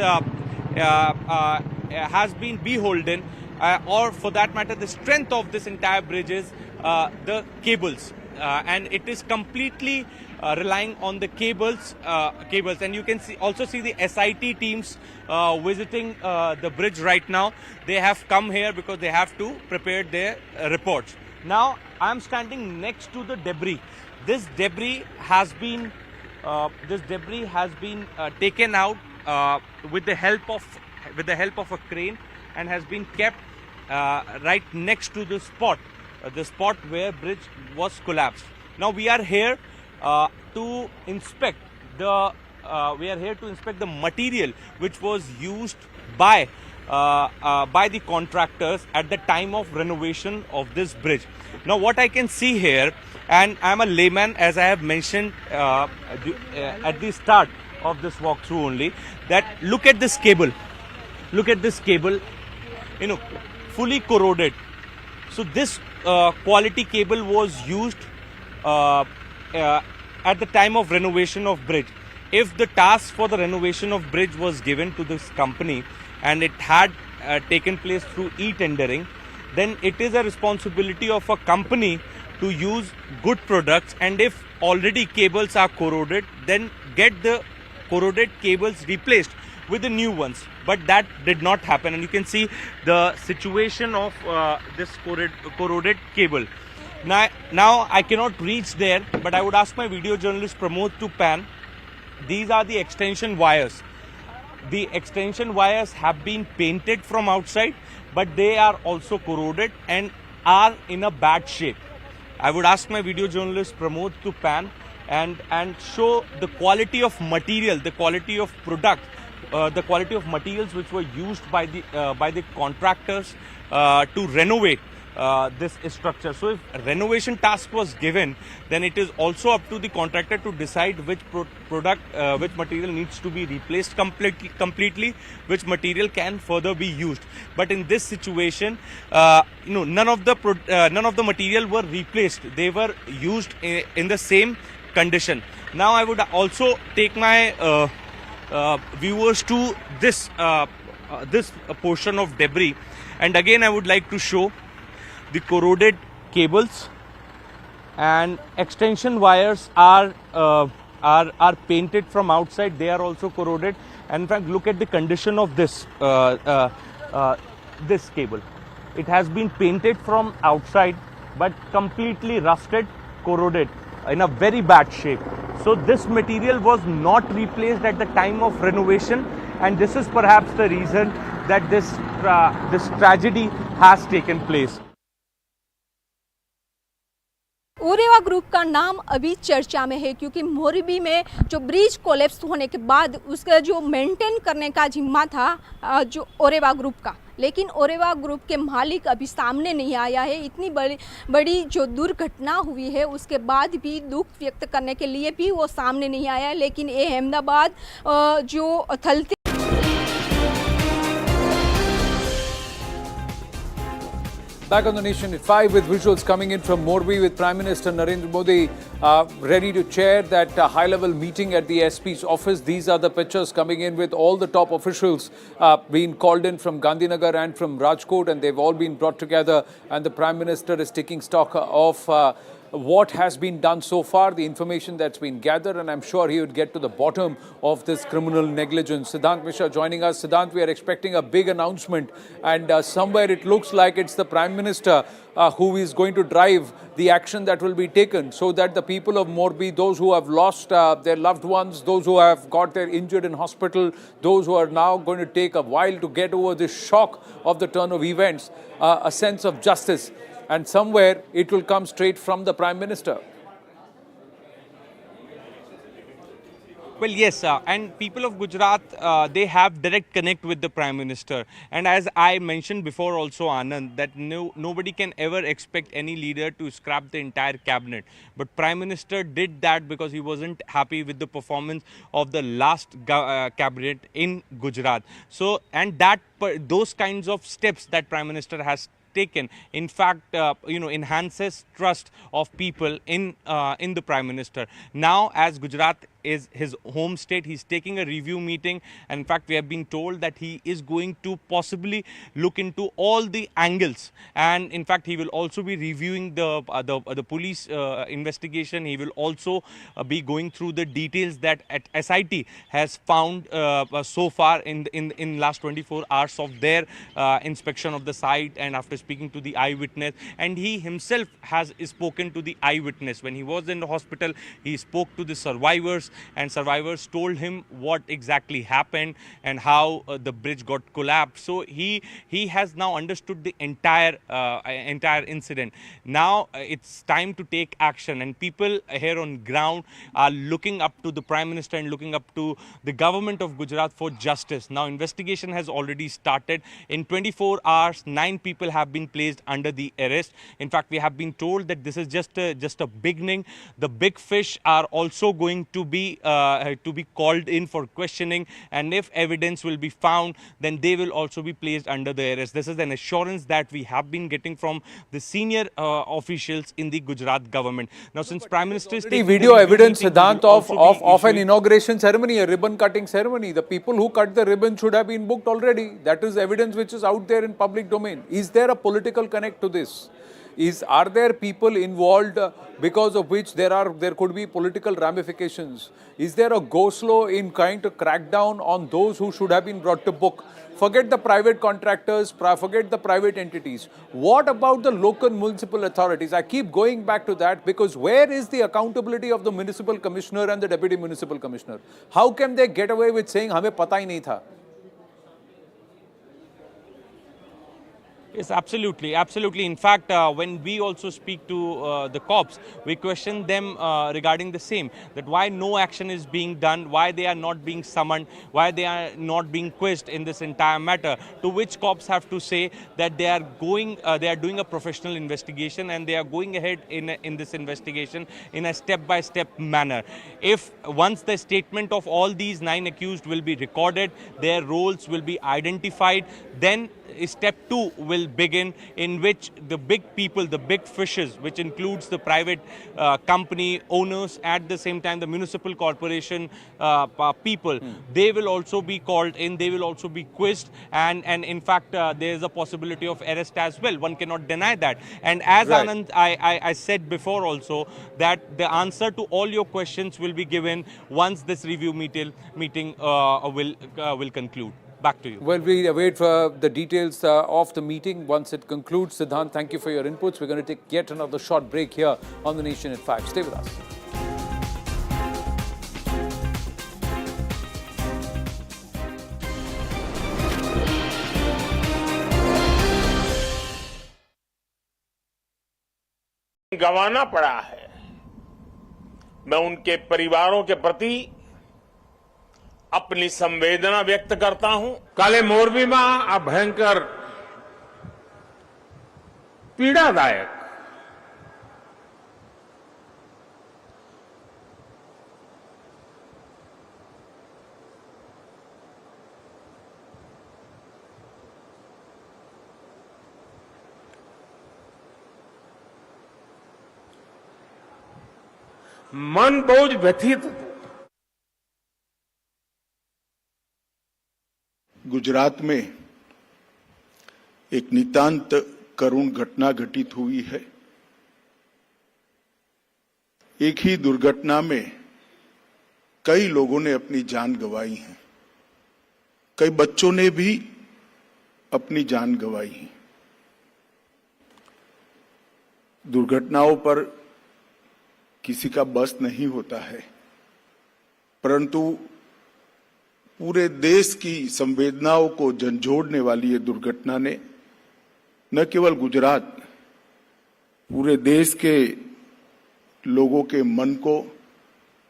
has been beholden, or for that matter, the strength of this entire bridge is the cables, and it is completely relying on the cables. And you can also see the SIT teams visiting the bridge right now. They have come here because they have to prepare their reports. Now I am standing next to the debris. This debris has been taken out with the help of a crane, and has been kept right next to the spot where bridge was collapsed. Now we are here to inspect the material which was used by the contractors at the time of renovation of this bridge. Now what I can see here, and I'm a layman, as I have mentioned at the start of this walkthrough only, that look at this cable, fully corroded. So this quality cable was used at the time of renovation of bridge. If the task for the renovation of bridge was given to this company and it had taken place through e-tendering, then it is a responsibility of a company to use good products, and if already cables are corroded, then get the corroded cables replaced with the new ones. But that did not happen, and you can see the situation of this corroded cable. Now I cannot reach there, but I would ask my video journalist Pramod to pan. These are the extension wires. The extension wires have been painted from outside, but they are also corroded and are in a bad shape. I would ask my video journalist Pramod to pan and show the quality of material, the quality of product, the quality of materials which were used by the contractors to renovate this structure. So if renovation task was given, then it is also up to the contractor to decide which which material needs to be replaced completely, which material can further be used. But in this situation, none of the material were replaced. They were used in the same condition. Now I would also take my viewers to this portion of debris, and again I would like to show the corroded cables, and extension wires are painted from outside. They are also corroded, and in fact look at the condition of this this cable. It has been painted from outside but completely rusted, corroded, in a very bad shape. So this material was not replaced at the time of renovation, and this is perhaps the reason that this tragedy has taken place. Oreva group का नाम अभी चर्चा में है, क्योंकि मोरबी में जो bridge collapse होने के बाद उसका जो मेंटेन करने का जिम्मा था जो ओरेवा ग्रुप का, लेकिन ओरेवा ग्रुप के मालिक अभी सामने नहीं आया है। इतनी बड़ी जो दुर्घटना हुई है उसके बाद भी दुख व्यक्त करने के लिए भी वो सामने नहीं आया। लेकिन ये अहमदाबाद जो थलती Back on the Nation at 5 with visuals coming in from Morbi with Prime Minister Narendra Modi ready to chair that high-level meeting at the SP's office. These are the pictures coming in with all the top officials being called in from Gandhinagar and from Rajkot, and they've all been brought together, and the Prime Minister is taking stock of what has been done so far, the information that's been gathered, and I'm sure he would get to the bottom of this criminal negligence. Siddhant Mishra joining us. Siddhant, we are expecting a big announcement, and somewhere it looks like it's the Prime Minister who is going to drive the action that will be taken so that the people of Morbi, those who have lost their loved ones, those who have got their injured in hospital, those who are now going to take a while to get over this shock of the turn of events, a sense of justice. And somewhere it will come straight from the Prime Minister. Well, yes, and people of Gujarat, they have direct connect with the Prime Minister. And as I mentioned before also, Anand, that nobody can ever expect any leader to scrap the entire cabinet. But Prime Minister did that because he wasn't happy with the performance of the last cabinet in Gujarat. So, and those kinds of steps that Prime Minister has taken, in fact, enhances trust of people in the Prime Minister. Now, as Gujarat is his home state. He's taking a review meeting, and in fact we have been told that he is going to possibly look into all the angles, and in fact he will also be reviewing the police investigation. He will also be going through the details that SIT has found so far in last 24 hours of their inspection of the site, and after speaking to the eyewitness. And he himself has spoken to the eyewitness. When he was in the hospital, he spoke to the survivors, and survivors told him what exactly happened and how the bridge got collapsed. So he has now understood the entire incident. Now it's time to take action, and people here on ground are looking up to the Prime Minister and looking up to the government of Gujarat for justice. Now investigation has already started. In 24 hours, 9 people have been placed under the arrest. In fact, we have been told that this is just a beginning. The big fish are also going to be called in for questioning, and if evidence will be found, then they will also be placed under the arrest. This is an assurance that we have been getting from the senior officials in the Gujarat government. Now, since Prime Minister is taking video evidence, meeting, Siddhant, of an inauguration ceremony, a ribbon cutting ceremony. The people who cut the ribbon should have been booked already. That is evidence which is out there in public domain. Is there a political connect to this? Are there people involved because of which there could be political ramifications? Is there a go-slow in trying to crack down on those who should have been brought to book? Forget the private contractors, forget the private entities. What about the local municipal authorities? I keep going back to that because where is the accountability of the municipal commissioner and the deputy municipal commissioner? How can they get away with saying, "Hame pata hi nahi tha"? Yes, absolutely, absolutely. In fact, when we also speak to the cops, we question them regarding the same, that why no action is being done, why they are not being summoned, why they are not being quizzed in this entire matter. To which cops have to say that they are doing a professional investigation, and they are going ahead in this investigation in a step-by-step manner. If once the statement of all these 9 accused will be recorded, their roles will be identified, then step 2 will begin, in which the big people, the big fishes, which includes the private company owners, at the same time the municipal corporation people, they will also be called in, they will also be quizzed, and in fact there is a possibility of arrest as well. One cannot deny that. And as right. Anand, I said before also that the answer to all your questions will be given once this review meeting will conclude. Back to you. Well, we await for the details of the meeting once it concludes. Siddhant, thank you for your inputs. We're going to take yet another short break here on The Nation at 5. Stay with us. गंवाना पड़ा है, मैं उनके परिवारों के प्रति अपनी संवेदना व्यक्त करता हूं। काले मोरबी में आ भयंकर पीड़ादायक मन बहुत व्यथित। गुजरात में एक नितांत करुण घटना घटित हुई है। एक ही दुर्घटना में कई लोगों ने अपनी जान गंवाई है, कई बच्चों ने भी अपनी जान गंवाई है। दुर्घटनाओं पर किसी का बस नहीं होता है, परंतु पूरे देश की संवेदनाओं को झंझोड़ने वाली ये दुर्घटना ने न केवल गुजरात, पूरे देश के लोगों के मन को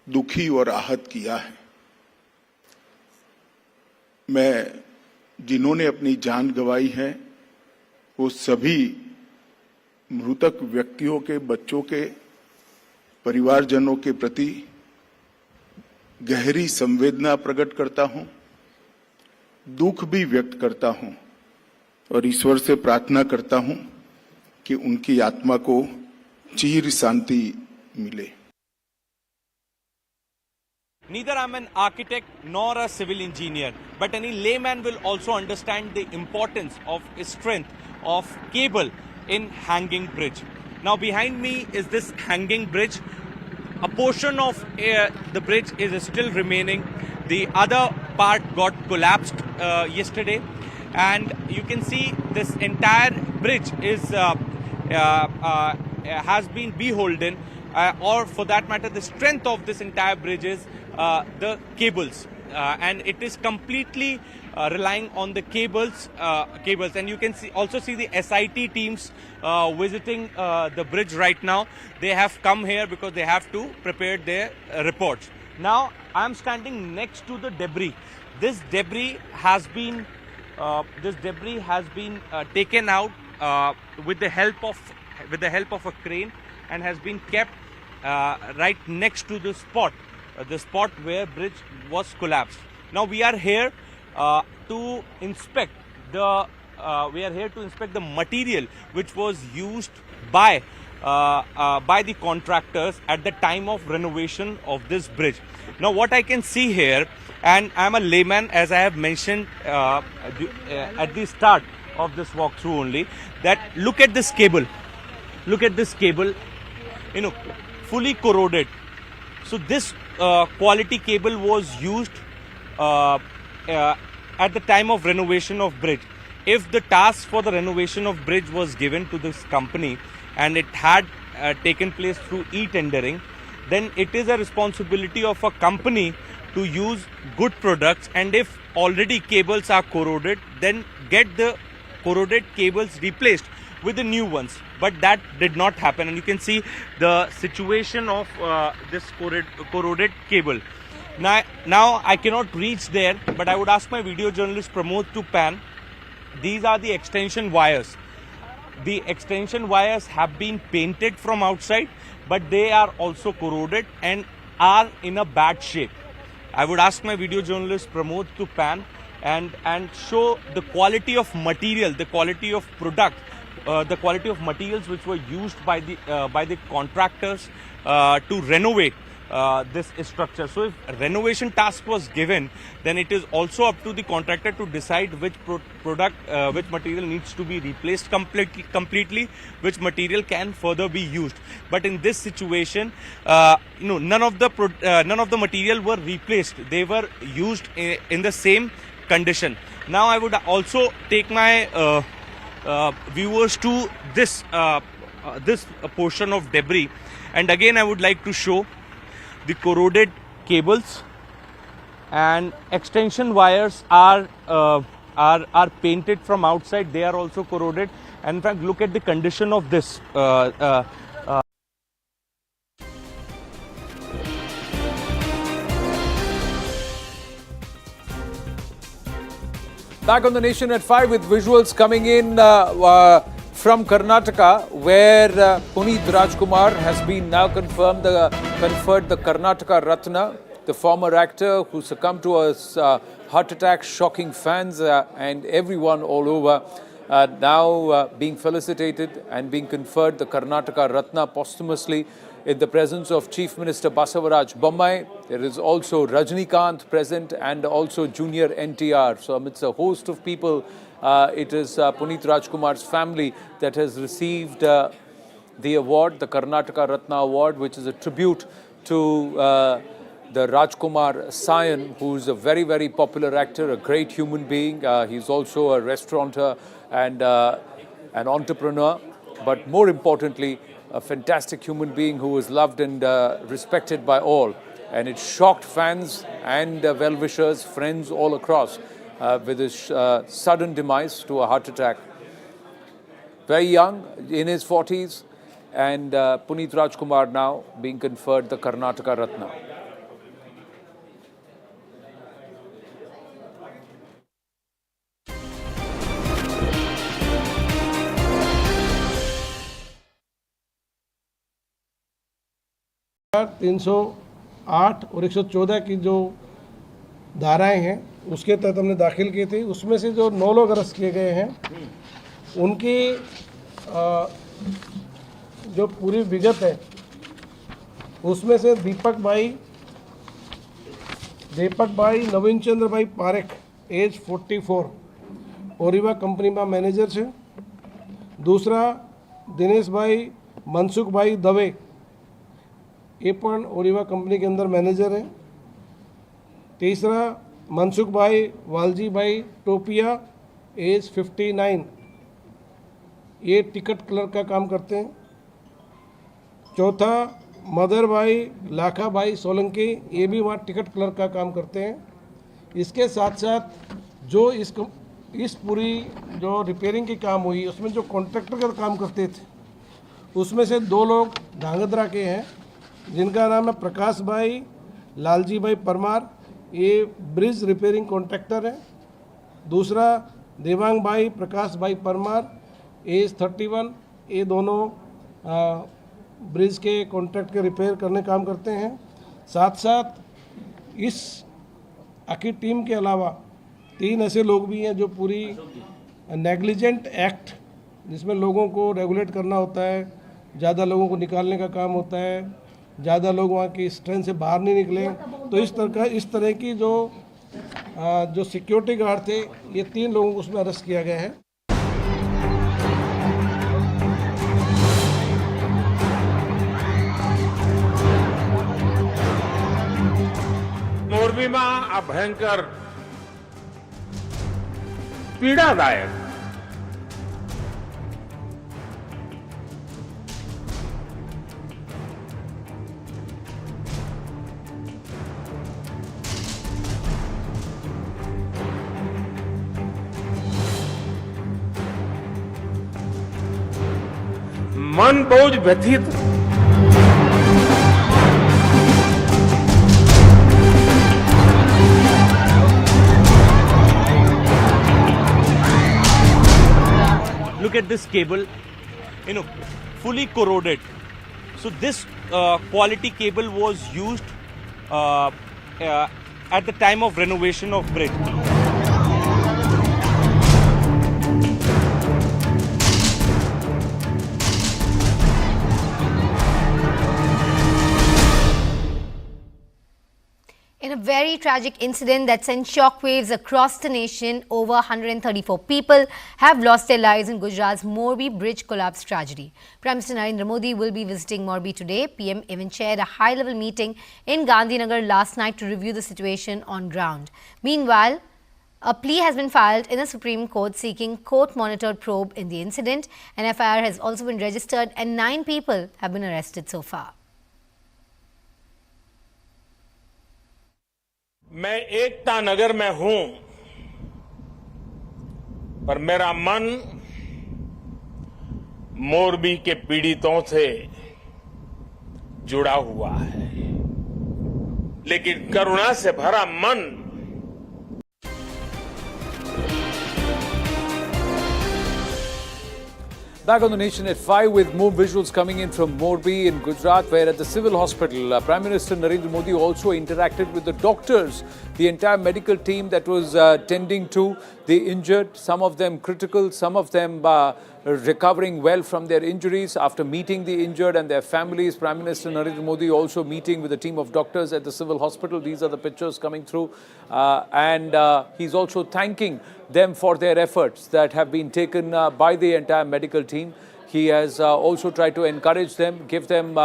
दुखी और आहत किया है। मैं जिन्होंने अपनी जान गंवाई है वो सभी मृतक व्यक्तियों के, बच्चों के परिवारजनों के प्रति गहरी संवेदना प्रकट करता हूं, दुख भी व्यक्त करता हूं और ईश्वर से प्रार्थना करता हूं कि उनकी आत्मा को चिर शांति मिले। Neither I'm an architect nor a civil engineer, but any layman will also understand the importance of strength of cable in hanging bridge. Now behind me is this hanging bridge. A portion of the bridge is still remaining. The other part got collapsed yesterday, and you can see this entire bridge is has been beholden, or for that matter, the strength of this entire bridge is the cables, and it is completely relying on the cables. And you can also see the SIT teams visiting the bridge right now. They have come here because they have to prepare their reports. Now I am standing next to the debris. This debris has been taken out with the help of a crane, and has been kept right next to the spot where bridge was collapsed. Now we are here to inspect the material which was used by the contractors at the time of renovation of this bridge. Now what I can see here, and I'm a layman, as I have mentioned at the start of this walkthrough only, that look at this cable, fully corroded. So this quality cable was used at the time of renovation of bridge. If the task for the renovation of bridge was given to this company and it had taken place through e-tendering, then it is a responsibility of a company to use good products, and if already cables are corroded, then get the corroded cables replaced with the new ones. But that did not happen, and you can see the situation of this corroded cable. Now I cannot reach there, but I would ask my video journalist Pramod to pan. These are the extension wires. The extension wires have been painted from outside, but they are also corroded and are in a bad shape. I would ask my video journalist Pramod to pan and show the quality of material, the quality of product, the quality of materials which were used by the contractors to renovate this structure. So if a renovation task was given, then it is also up to the contractor to decide which which material needs to be replaced completely, which material can further be used. But in this situation, none of the material were replaced. They were used in the same condition. Now I would also take my viewers to this portion of debris, and again I would like to show the corroded cables, and extension wires are painted from outside. They are also corroded, and in fact look at the condition of this. Back on the Nation at 5 with visuals coming in from Karnataka, where Puneet Rajkumar has been now conferred the Karnataka Ratna, the former actor who succumbed to a heart attack, shocking fans and everyone all over, now being felicitated and being conferred the Karnataka Ratna posthumously in the presence of Chief Minister Basavaraj Bommai. There is also Rajnikant present and also Junior NTR. So amidst a host of people, it is Puneet Rajkumar's family that has received the award, the Karnataka Ratna Award, which is a tribute to the Rajkumar Scion, who is a very, very popular actor, a great human being. He's also a restaurateur and an entrepreneur, but more importantly, a fantastic human being who is loved and respected by all. And it shocked fans and well-wishers, friends all across with his sudden demise to a heart attack. Very young, in his 40s, and Puneet Rajkumar now being conferred the Karnataka Ratna. (308) और 114 की जो धाराएं हैं उसके तहत हमने दाखिल की थी। उसमें से जो 9 लोग अरेस्ट किए गए हैं उनकी जो पूरी विगत है उसमें से दीपक भाई दीपक भाई नवीन चंद्र भाई पारेख एज 44 ओरिवा कंपनी में मैनेजर है। दूसरा दिनेश भाई मनसुख भाई दवे ये पण ओरिवा कंपनी के अंदर मैनेजर है। तीसरा मनसुख भाई वालजी भाई टोपिया एज 59 ये टिकट क्लर्क का काम करते हैं। चौथा मदर भाई लाखा भाई सोलंकी ये भी वहाँ टिकट क्लर्क का काम करते हैं। इसके साथ साथ जो इस पूरी जो रिपेयरिंग की काम हुई उसमें जो कॉन्ट्रैक्टर का काम करते थे उसमें से 2 लोग धांगध्रा के हैं जिनका नाम है प्रकाश भाई लालजी भाई परमार ये ब्रिज रिपेयरिंग कॉन्ट्रैक्टर है। दूसरा देवांग भाई प्रकाश भाई परमार एज 31 ये दोनों ब्रिज के कॉन्ट्रैक्ट के रिपेयर करने काम करते हैं। साथ साथ इस आखिर टीम के अलावा 3 ऐसे लोग भी हैं जो पूरी नेग्लिजेंट एक्ट जिसमें लोगों को रेगुलेट करना होता है, ज़्यादा लोगों को निकालने का काम होता है, ज़्यादा लोग वहाँ की स्ट्रेंथ से बाहर नहीं निकले, तो इस तरह की जो सिक्योरिटी गार्ड थे ये 3 लोगों को उसमें अरेस्ट किया गया है। मोरबी में आ भयंकर पीड़ादायक मन बहुत व्यथित Look at this cable, fully corroded. So this quality cable was used at the time of renovation of bridge. In a very tragic incident that sent shockwaves across the nation, over 134 people have lost their lives in Gujarat's Morbi bridge collapse tragedy. Prime Minister Narendra Modi will be visiting Morbi today. PM even chaired a high-level meeting in Gandhinagar last night to review the situation on ground. Meanwhile, a plea has been filed in the Supreme Court seeking court-monitored probe in the incident. An FIR has also been registered and 9 people have been arrested so far. मैं एकता नगर में हूं, पर मेरा मन मोरबी के पीड़ितों से जुड़ा हुआ है, लेकिन करुणा से भरा मन Back on the nation at 5 with more visuals coming in from Morbi in Gujarat, where at the civil hospital, Prime Minister Narendra Modi also interacted with the doctors, the entire medical team that was tending to the injured, some of them critical, some of them recovering well from their injuries. After meeting the injured and their families, Prime Minister Narendra Modi also meeting with a team of doctors at the civil hospital. These are the pictures coming through. And he's also thanking them for their efforts that have been taken by the entire medical team. He has also tried to encourage them, give them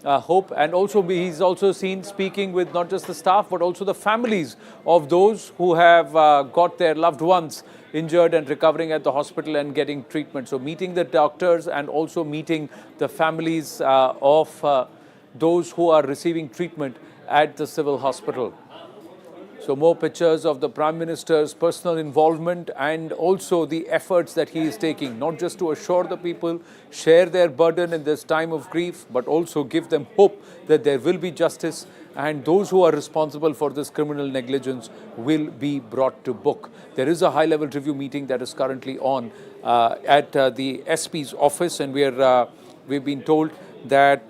hope, and also he's also seen speaking with not just the staff but also the families of those who have got their loved ones injured and recovering at the hospital and getting treatment. So meeting the doctors and also meeting the families of those who are receiving treatment at the civil hospital. So more pictures of the Prime Minister's personal involvement and also the efforts that he is taking, not just to assure the people, share their burden in this time of grief, but also give them hope that there will be justice and those who are responsible for this criminal negligence will be brought to book. There is a high-level review meeting that is currently on at the SP's office, and we've been told that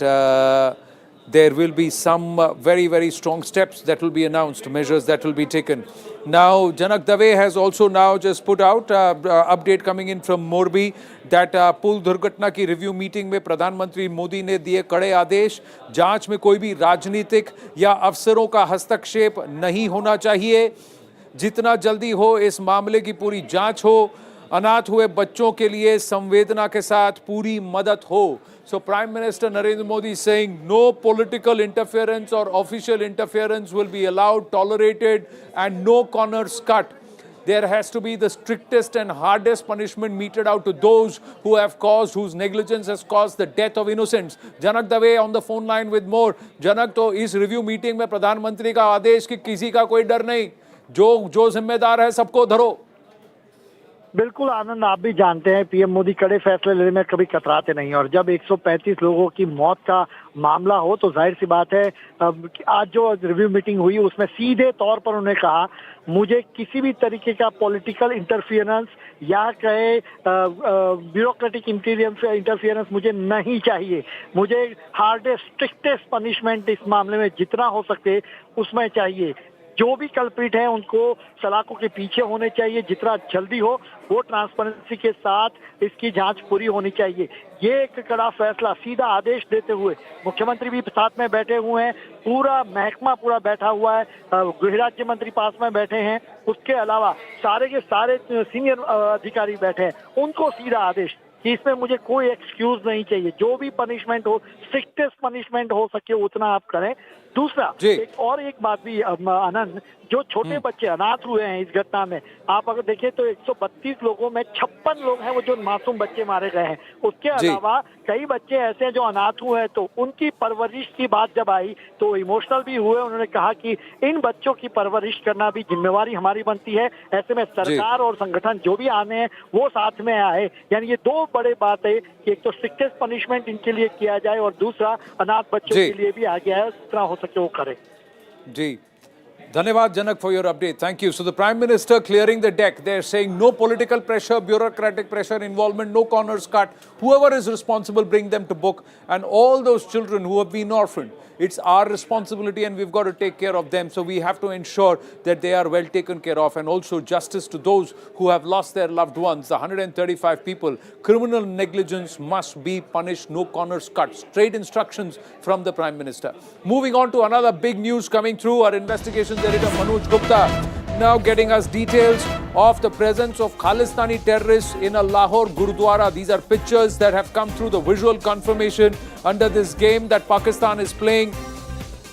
there will be some very, very strong steps that will be announced, measures that will be taken Now, Janak Dave has also now just put out update coming in from Morbi that पुल दुर्घटना की review meeting में प्रधानमंत्री मोदी ने दिए कड़े आदेश, जांच में कोई भी राजनीतिक या अफसरों का हस्तक्षेप नहीं होना चाहिए, जितना जल्दी हो इस मामले की पूरी जांच हो, अनाथ हुए बच्चों के लिए संवेदना के साथ पूरी मदद हो. So Prime Minister Narendra Modi is saying no political interference or official interference will be allowed, tolerated, and no corners cut. There has to be the strictest and hardest punishment meted out to those who have caused, whose negligence has caused the death of innocents. Janak Dave on the phone line with more. Janak, तो इस review meeting में प्रधानमंत्री का आदेश कि किसी का कोई डर नहीं, जो जिम्मेदार है सबको धरो. बिल्कुल आनंद, आप भी जानते हैं पीएम मोदी कड़े फैसले लेने में कभी कतराते नहीं, और जब 135 लोगों की मौत का मामला हो तो जाहिर सी बात है आज जो रिव्यू मीटिंग हुई उसमें सीधे तौर पर उन्होंने कहा मुझे किसी भी तरीके का पॉलिटिकल इंटरफियरेंस या कहे ब्यूरोक्रेटिक इंटरफियरेंस मुझे नहीं चाहिए, मुझे हार्डेस्ट स्ट्रिक्टेस्ट पनिशमेंट इस मामले में जितना हो सके उसमें चाहिए. जो भी कल्प्रिट हैं उनको सलाखों के पीछे होने चाहिए, जितना जल्दी हो वो ट्रांसपेरेंसी के साथ इसकी जांच पूरी होनी चाहिए. ये एक कड़ा फैसला, सीधा आदेश देते हुए मुख्यमंत्री भी साथ में बैठे हुए हैं, पूरा महकमा पूरा बैठा हुआ है, गृह राज्य मंत्री पास में बैठे हैं, उसके अलावा सारे के सारे सीनियर अधिकारी बैठे हैं. उनको सीधा आदेश कि इसमें मुझे कोई एक्सक्यूज नहीं चाहिए, जो भी पनिशमेंट हो स्ट्रिक्टेस्ट पनिशमेंट हो सके उतना आप करें. दूसरा एक बात भी आनंद, जो छोटे बच्चे अनाथ हुए हैं इस घटना में, आप अगर देखें तो 132 लोगों में 56 लोग हैं वो जो मासूम बच्चे मारे गए हैं. उसके अलावा कई बच्चे ऐसे हैं जो अनाथ हुए हैं, तो उनकी परवरिश की बात जब आई तो इमोशनल भी हुए. उन्होंने कहा कि इन बच्चों की परवरिश करना भी जिम्मेवारी हमारी बनती है, ऐसे में सरकार और संगठन जो भी आने हैं वो साथ में आए. यानी ये दो बड़े बात है कि एक तो स्ट्रिक्टेस्ट पनिशमेंट इनके लिए किया जाए और दूसरा अनाथ बच्चों के लिए भी आगे आए, जितना हो सके वो करे. जी धन्यवाद Janak for your update. Thank you. So the Prime Minister clearing the deck. They're saying no political pressure, bureaucratic pressure, involvement, no corners cut. Whoever is responsible, bring them to book. And all those children who have been orphaned, it's our responsibility and we've got to take care of them. So we have to ensure that they are well taken care of, and also justice to those who have lost their loved ones. The 135 people, criminal negligence must be punished, no corners cut. Straight instructions from the Prime Minister. Moving on to another big news coming through, our investigations editor Manoj Gupta now getting us details of the presence of Khalistani terrorists in a Lahore Gurudwara. These are pictures that have come through, the visual confirmation under this game that Pakistan is playing.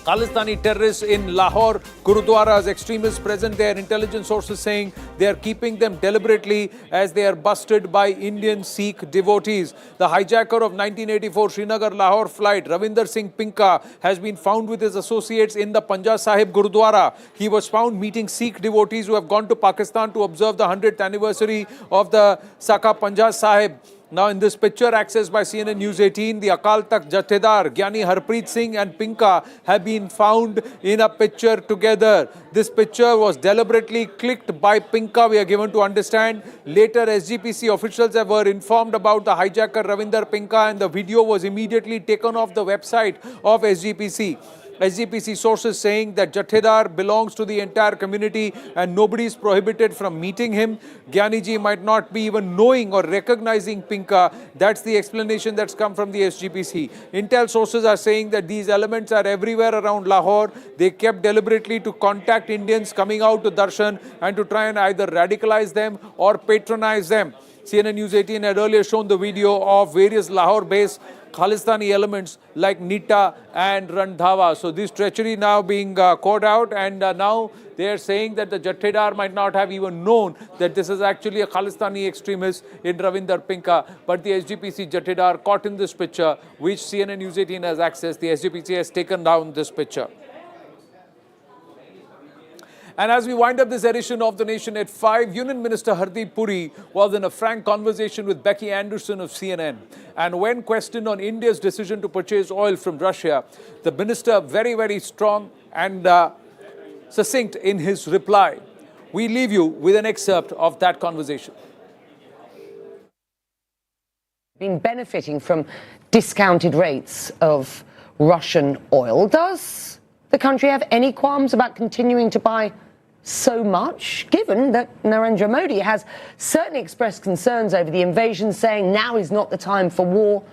Khalistani terrorists in Lahore Gurudwara's extremists present there. Intelligence sources saying they are keeping them deliberately as they are busted by Indian Sikh devotees. The hijacker of 1984 Srinagar-Lahore flight, Ravinder Singh Pinka, has been found with his associates in the Panja Sahib Gurudwara. He was found meeting Sikh devotees who have gone to Pakistan to observe the 100th anniversary of the Sakha Panja Sahib. Now in this picture accessed by CNN News 18, the Akal Takht Jathedar, Gyani Harpreet Singh and Pinka have been found in a picture together. This picture was deliberately clicked by Pinka, we are given to understand. Later SGPC officials were informed about the hijacker Ravinder Pinka, and the video was immediately taken off the website of SGPC. SGPC sources saying that Jathedar belongs to the entire community and nobody is prohibited from meeting him. Gyaniji might not be even knowing or recognizing Pinka. That's the explanation that's come from the SGPC. Intel sources are saying that these elements are everywhere around Lahore. They kept deliberately to contact Indians coming out to darshan and to try and either radicalize them or patronize them. CNN News 18 had earlier shown the video of various Lahore-based Khalistani elements like Nita and Randhawa. So this treachery now being caught out, and now they are saying that the Jathedar might not have even known that this is actually a Khalistani extremist in Ravinder Pinka. But the SGPC Jathedar caught in this picture, which CNN News 18 has accessed. The SGPC has taken down this picture. And as we wind up this edition of The Nation at 5, Union Minister Hardeep Puri was in a frank conversation with Becky Anderson of CNN. And when questioned on India's decision to purchase oil from Russia, the minister very, very strong and succinct in his reply. We leave you with an excerpt of that conversation. Been benefiting from discounted rates of Russian oil. Does the country have any qualms about continuing to buy so much, given that Narendra Modi has certainly expressed concerns over the invasion, saying now is not the time for war,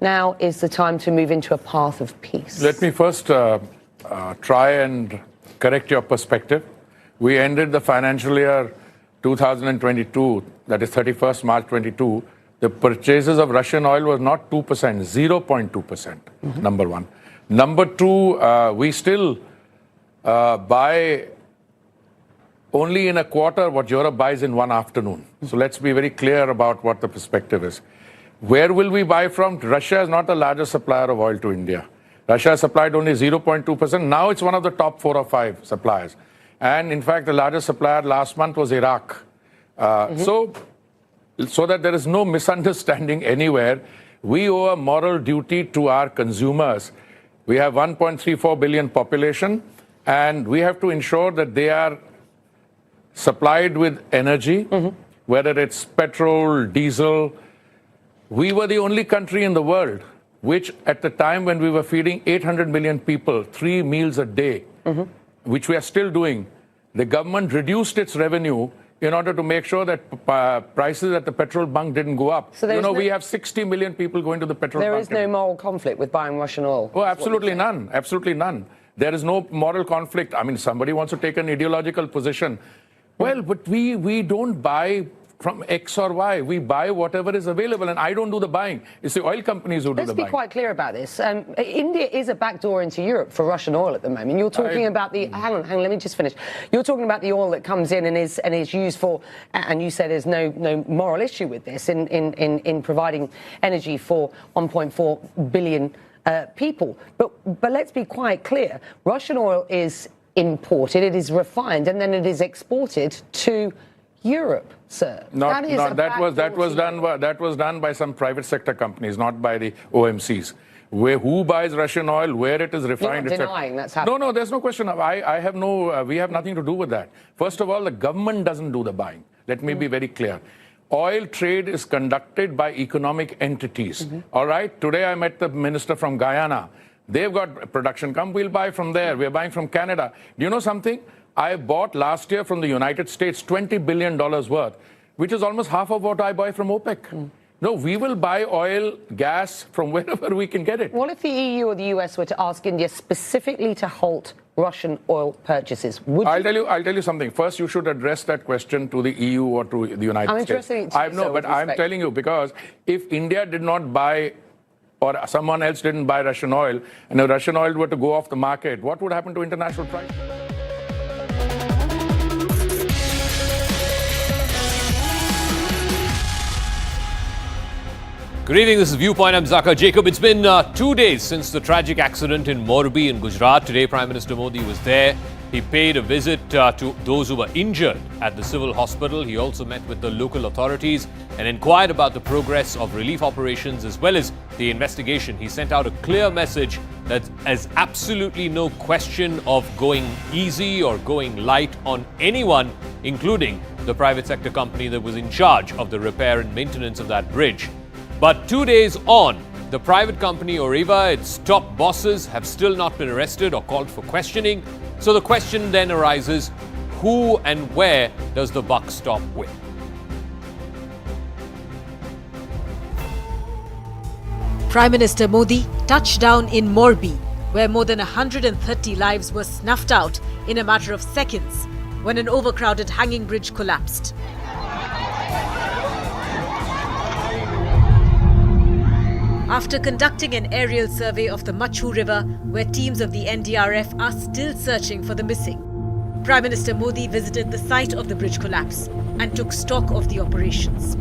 now is the time to move into a path of peace? Let me first try and correct your perspective. We ended the financial year 2022, that is 31st March 22, the purchases of Russian oil was not 2%, 0.2%, number one. Number two, we still buy only in a quarter what Europe buys in one afternoon. So let's be very clear about what the perspective is. Where will we buy from? Russia is not the largest supplier of oil to India. Russia supplied only 0.2%. Now it's one of the top 4 or 5 suppliers. And in fact, the largest supplier last month was Iraq. So that there is no misunderstanding anywhere, we owe a moral duty to our consumers. We have 1.34 billion population, and we have to ensure that they are supplied with energy, whether it's petrol, diesel. We were the only country in the world which, at the time when we were feeding 800 million people 3 meals a day, which we are still doing, the government reduced its revenue in order to make sure that prices at the petrol bunk didn't go up. So we have 60 million people going to the petrol bunk. There is no moral conflict with buying Russian oil? Oh, absolutely none. Absolutely none. There is no moral conflict. I mean, somebody wants to take an ideological position. Well, but we don't buy from X or Y. We buy whatever is available, and I don't do the buying. It's the oil companies who do the buying. Let's be quite clear about this. India is a backdoor into Europe for Russian oil at the moment. You're talking about the... Hang on, let me just finish. You're talking about the oil that comes in and is used for... And you say there's no moral issue with this in providing energy for 1.4 billion people. But let's be quite clear. Russian oil is imported, it is refined, and then it is exported to Europe, sir. That was done by some private sector companies, not by the OMCs. Who buys Russian oil, where it is refined? You're not denying that's happening. No, there's no question. We have nothing to do with that. First of all, the government doesn't do the buying. Let me be very clear. Oil trade is conducted by economic entities. All right. Today I met the minister from Guyana. They've got a production company. We'll buy from there. We're buying from Canada. Do you know something? I bought last year from the United States $20 billion worth, which is almost half of what I buy from OPEC. No, we will buy oil, gas from wherever we can get it. What if the EU or the US were to ask India specifically to halt Russian oil purchases? I'll tell you something. First, you should address that question to the EU or to the United States. I'm telling you, because if India did not buy, or someone else didn't buy Russian oil, and if Russian oil were to go off the market, what would happen to international prices? Good evening, this is Viewpoint. I'm Zaka Jacob. It's been 2 days since the tragic accident in Morbi in Gujarat. Today, Prime Minister Modi was there. He paid a visit to those who were injured at the civil hospital. He also met with the local authorities and inquired about the progress of relief operations as well as the investigation. He sent out a clear message that there's absolutely no question of going easy or going light on anyone, including the private sector company that was in charge of the repair and maintenance of that bridge. But 2 days on, the private company Oreva, its top bosses, have still not been arrested or called for questioning. So the question then arises, who and where does the buck stop with? Prime Minister Modi touched down in Morbi, where more than 130 lives were snuffed out in a matter of seconds when an overcrowded hanging bridge collapsed. After conducting an aerial survey of the Machu River, where teams of the NDRF are still searching for the missing, Prime Minister Modi visited the site of the bridge collapse and took stock of the operations.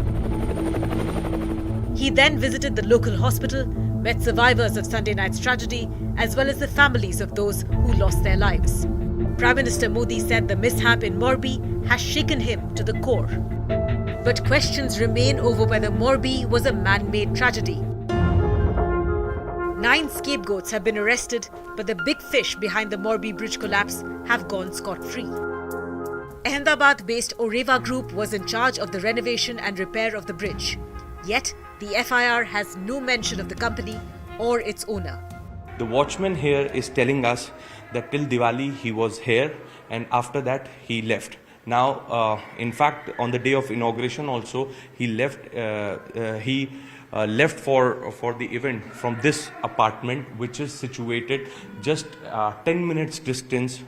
He then visited the local hospital, met survivors of Sunday night's tragedy, as well as the families of those who lost their lives. Prime Minister Modi said the mishap in Morbi has shaken him to the core. But questions remain over whether Morbi was a man-made tragedy. 9 scapegoats have been arrested, but the big fish behind the Morbi bridge collapse have gone scot-free. Ahmedabad-based Oreva Group was in charge of the renovation and repair of the bridge. Yet, the FIR has no mention of the company or its owner. The watchman here is telling us that till Diwali he was here and after that he left. Now, in fact, on the day of inauguration also, he left. Left for the event from this apartment, which is situated just 10 minutes distance